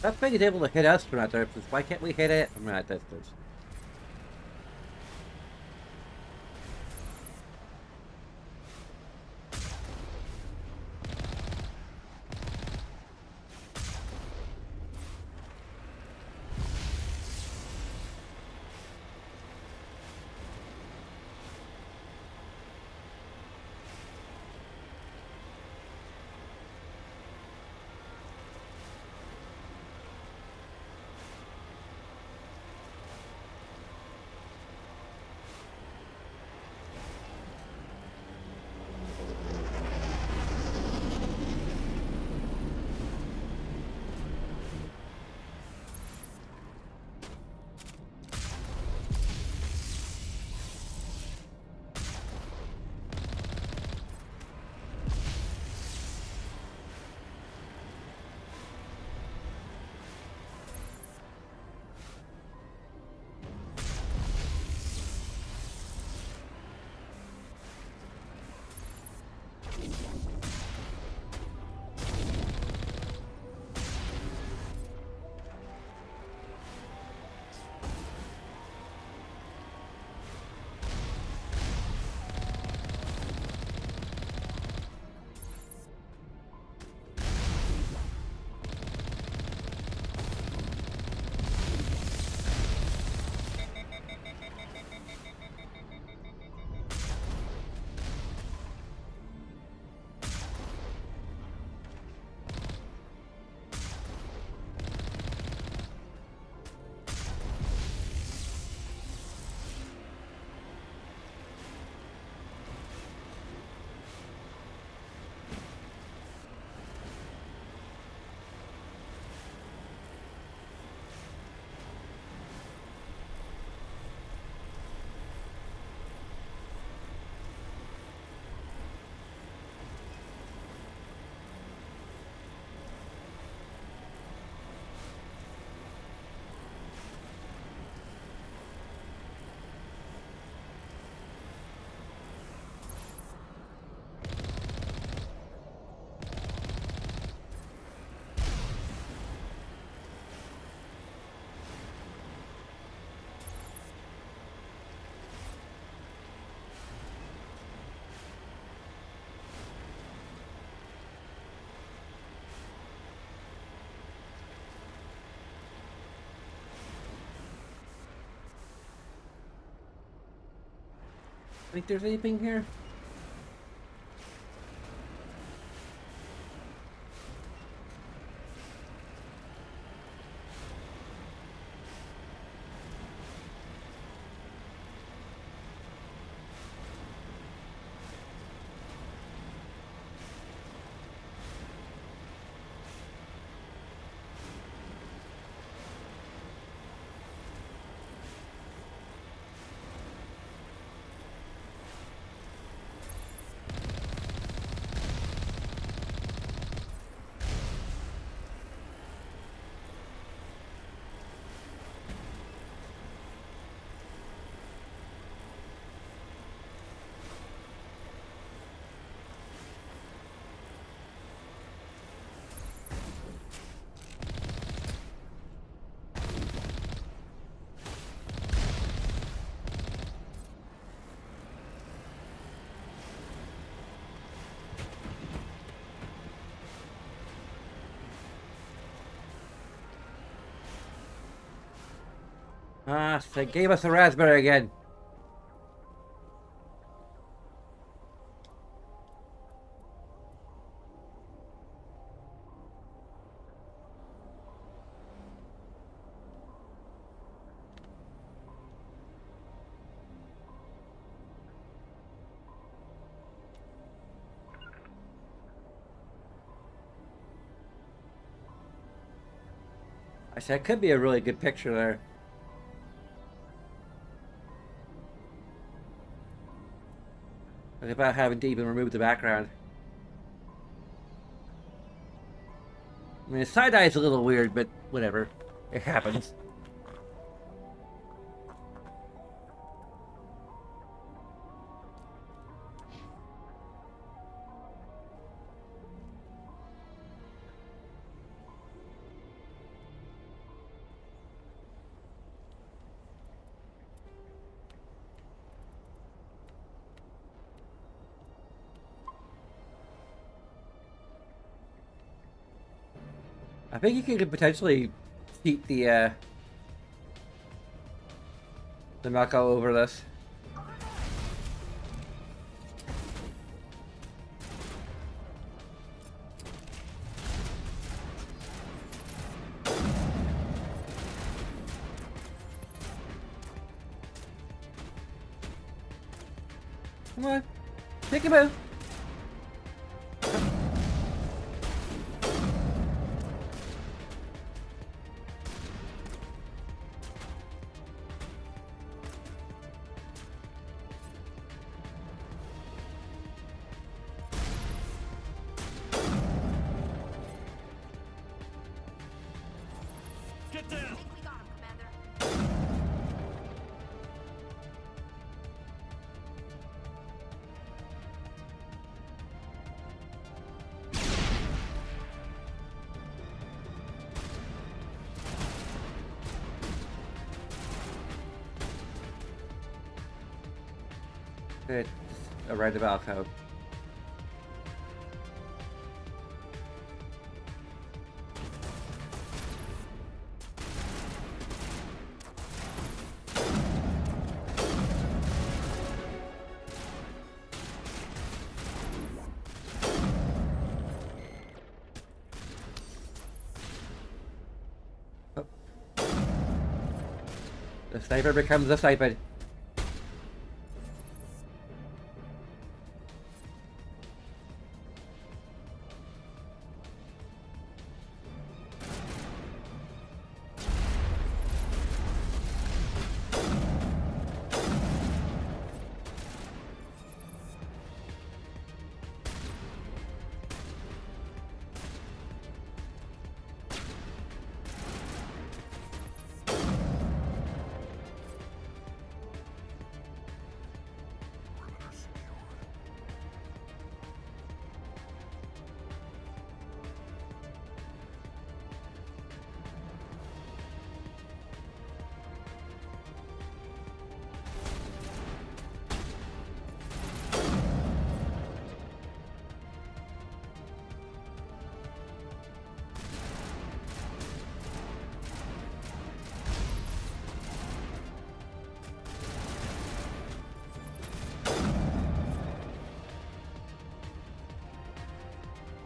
That thing is able to hit us from that distance. Why can't we hit it from that distance? Think there's anything here? Ah, they gave us a raspberry again. I said, it could be a really good picture there. Like about having to even remove the background. I mean, the side eye is a little weird, but whatever. It happens. I think you could potentially cheat the Mako over this. Come on, take a move. It's a roundabout code. Oh. The sniper becomes the sniper.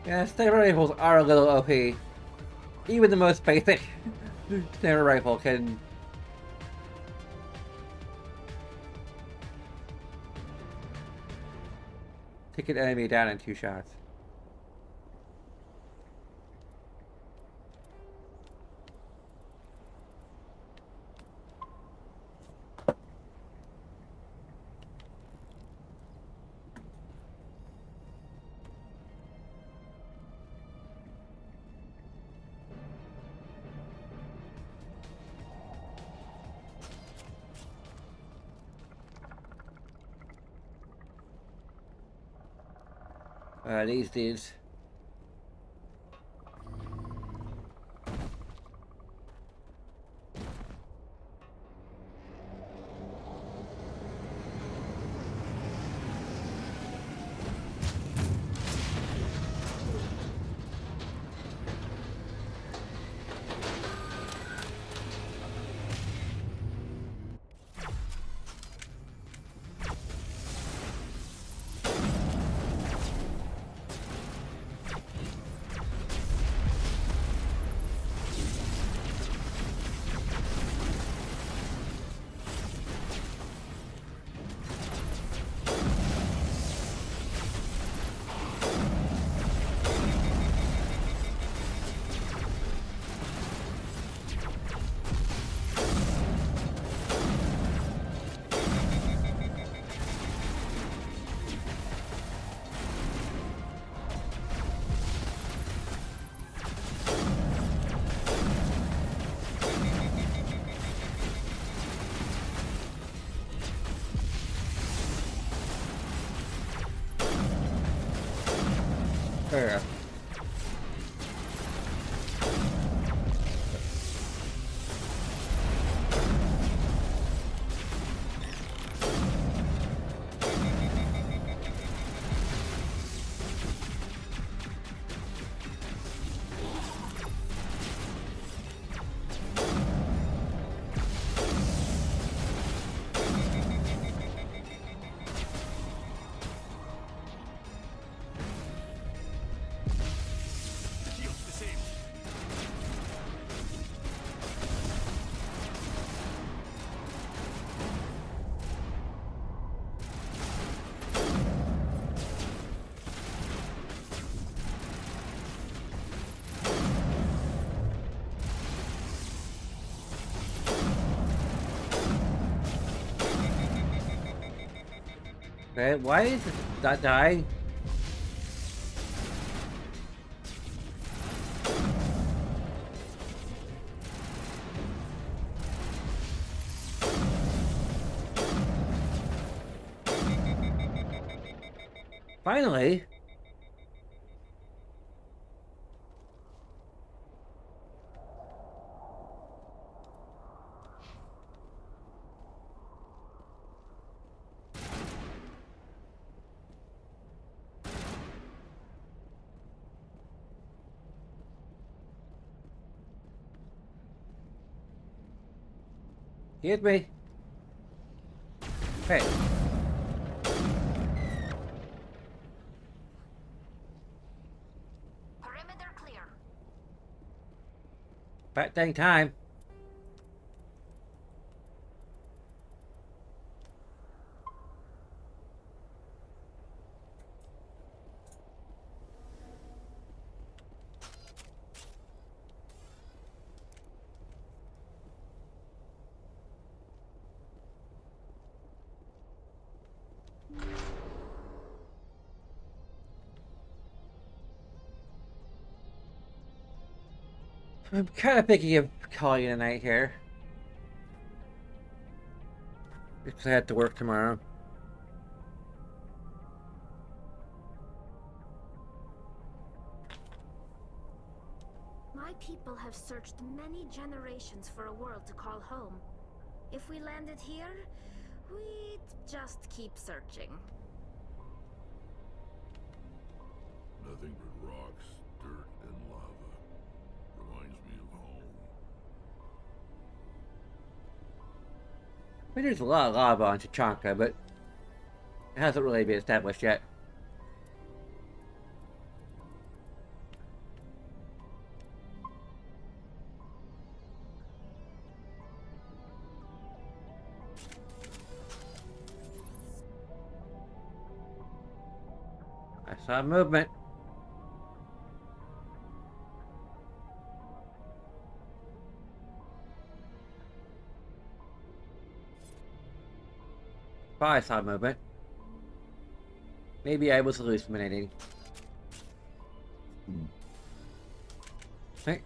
Yeah, sniper rifles are a little OP. Even the most basic sniper rifle can take an enemy down in 2 shots. These dudes. There. Okay, why is that dying? Finally. Hit me. Hey. Perimeter clear. About dang time. I'm kind of thinking of calling it a night here. Because I have to work tomorrow. My people have searched many generations for a world to call home. If we landed here, we'd just keep searching. Nothing but rocks, dirt, and lava. Reminds me of home. I mean, there's a lot of lava on Tachanka, but it hasn't really been established yet. I saw movement. I saw movement. Maybe I was hallucinating. Hey.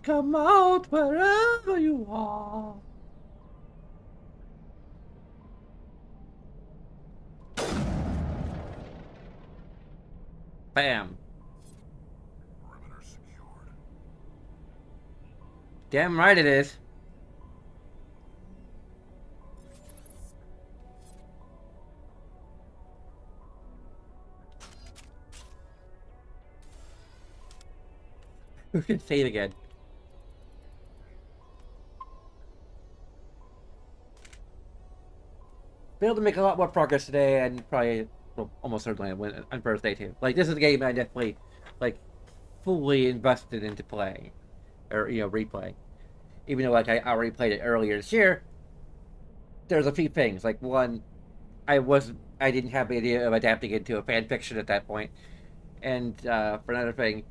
Come out, wherever you are. Bam. Perimeter secured. Damn right it is. We can say it again. Be able to make a lot more progress today, and probably, well, almost certainly on birthday too. Like, this is a game I definitely, like, fully invested into playing, or replaying. Even though, like, I already played it earlier this year. There's a few things. Like, one, I didn't have the idea of adapting it into a fan fiction at that point, and for another thing,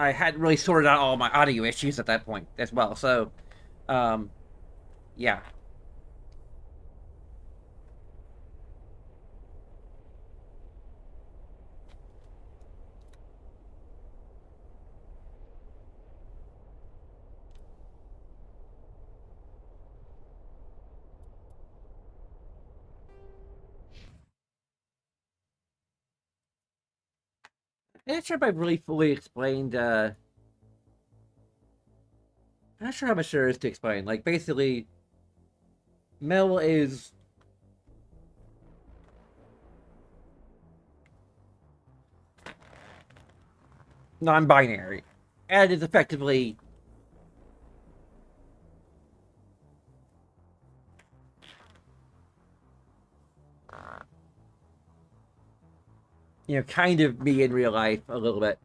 I hadn't really sorted out all my audio issues at that point as well. So, yeah. I'm not sure if I've really fully explained, I'm not sure how much there is to explain. Like, basically, Mel is non-binary, and is effectively kind of me in real life a little bit.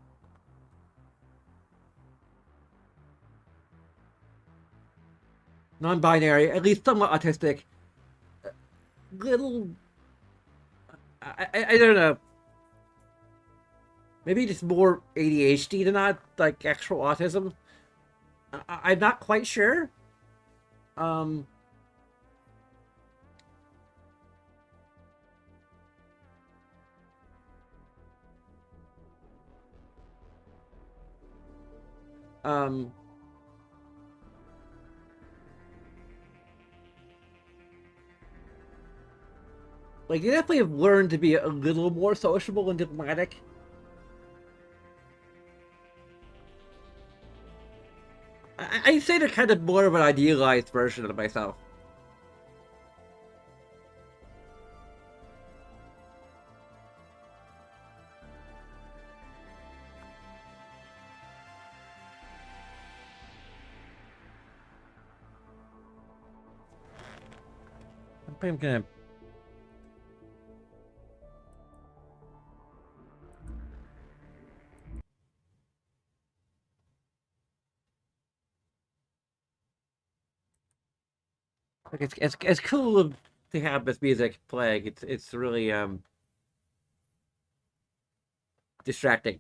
Non-binary, at least somewhat autistic. Little, I don't know. Maybe just more ADHD than not, like, actual autism. I'm not quite sure. Like, they definitely have learned to be a little more sociable and diplomatic. I'd say they're kind of more of an idealized version of myself. I'm gonna... Like, it's cool to have this music playing. It's really distracting.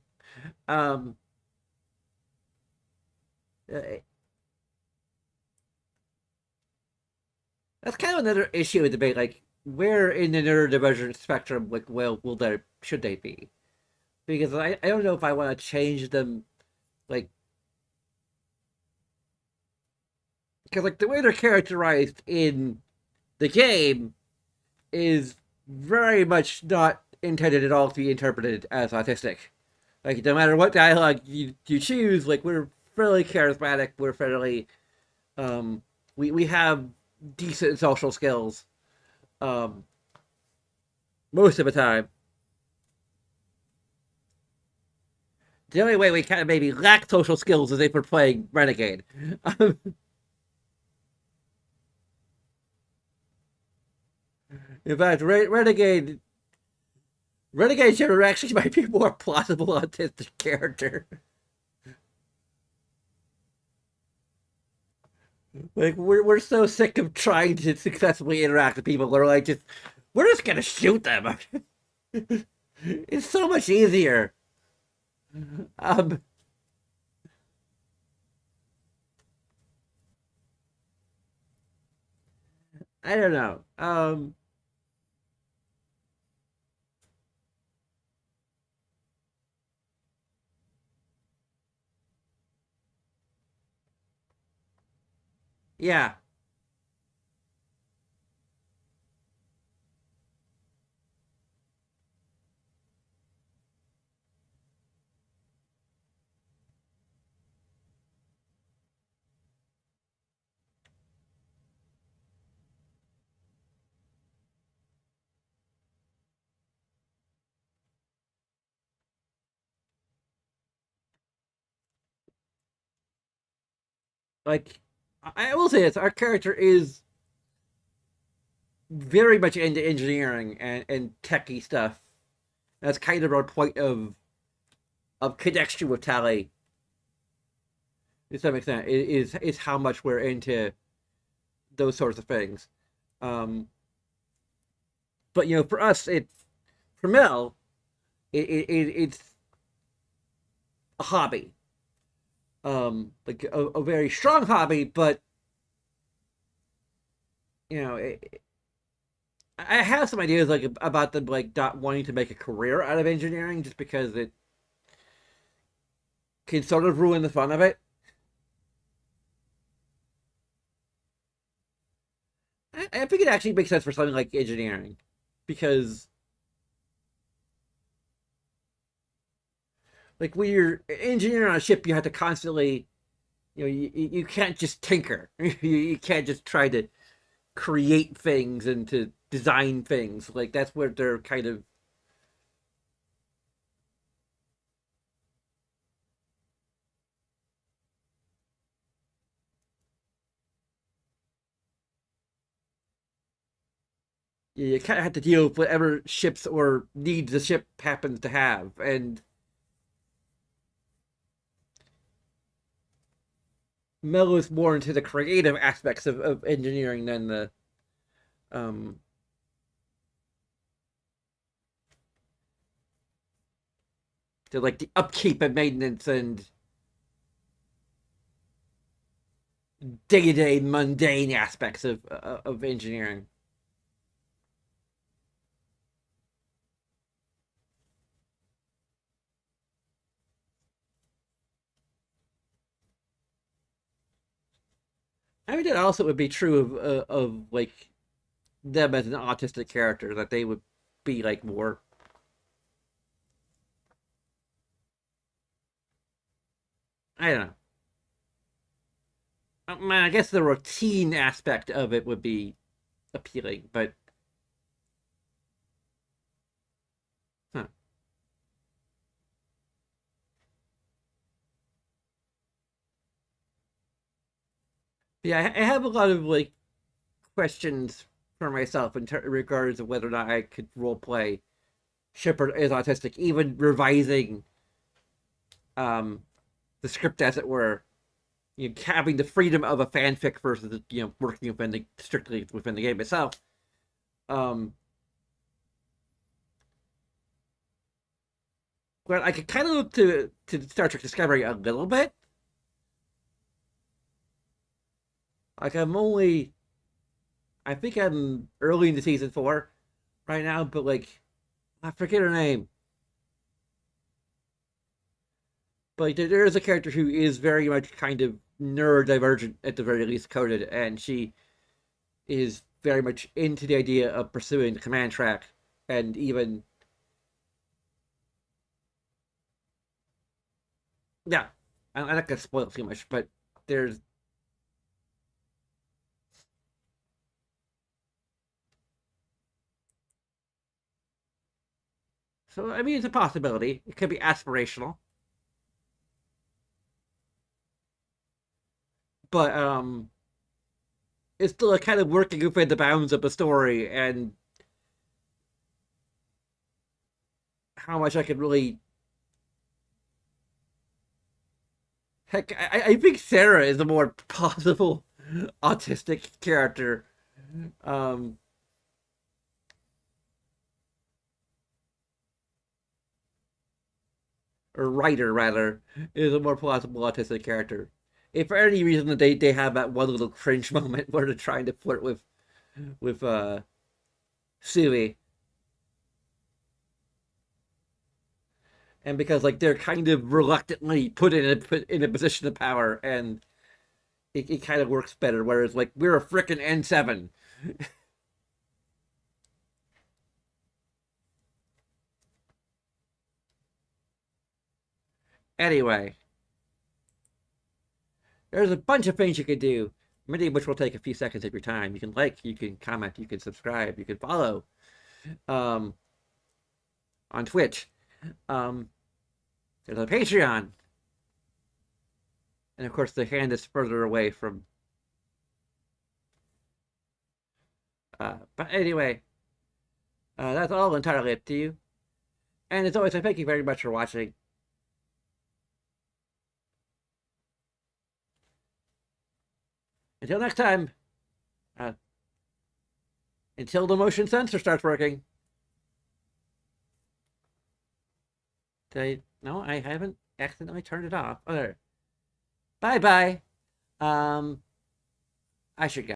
Uh, That's kind of another issue with debate. Like, where in the neurodivergent spectrum, like, should they be? Because I don't know if I want to change them, like, because, like, the way they're characterized in the game is very much not intended at all to be interpreted as autistic. Like, no matter what dialogue you choose, like, we're fairly charismatic, we're fairly, we have decent social skills, most of the time. The only way we kind of maybe lack social skills is if we're playing Renegade. In fact, Renegade Shepard actually might be a more plausible autistic character. Like we're so sick of trying to successfully interact with people. We're like, we're just gonna shoot them. It's so much easier. Um, I don't know. Yeah. Like, I will say this: our character is very much into engineering and techie stuff. That's kind of our point of connection with Tally. To some extent, is how much we're into those sorts of things. Um, but for us, for Mel, it's a hobby. Like a very strong hobby, but you know, I have some ideas like about them like not wanting to make a career out of engineering just because it can sort of ruin the fun of it. I think it actually makes sense for something like engineering because like when you're engineering on a ship, you have to constantly, you can't just tinker. You can't just try to create things and to design things. Like that's where they're kind of. You kind of have to deal with whatever ships or needs the ship happens to have, and Mel is more into the creative aspects of engineering than um like the upkeep and maintenance and day-to-day mundane aspects of engineering. I mean, that also would be true of like them as an autistic character, that they would be like more. I don't know. I guess the routine aspect of it would be appealing, but huh. Yeah, I have a lot of like questions for myself in regards of whether or not I could role play Shepard is autistic, even revising um the script as it were. Having the freedom of a fanfic versus working strictly within the game itself. Um, but I could kind of look to Star Trek Discovery a little bit. Like I think I'm early into season 4 right now, but like I forget her name. But like, there is a character who is very much kind of neurodivergent at the very least coded, and she is very much into the idea of pursuing the command track, and even yeah, I'm not gonna spoil too much, but there's so I mean it's a possibility. It could be aspirational, but it's still kind of working within the bounds of the story, and how much I could really. Heck, I think Sarah is a more possible autistic character. Or writer rather, is a more plausible autistic character. If for any reason they have that one little cringe moment where they're trying to flirt with Sui, and because like they're kind of reluctantly put in a position of power, and it kind of works better. Whereas like we're a frickin' N7. Anyway, there's a bunch of things you can do, many of which will take a few seconds of your time. You can like, you can comment, you can subscribe, you can follow on Twitch. There's a Patreon. And of course, the hand is further away from. But anyway, that's all entirely up to you. And as always, I thank you very much for watching. Until next time, until the motion sensor starts working. No, I haven't accidentally turned it off. Oh, there. Bye-bye. I should go.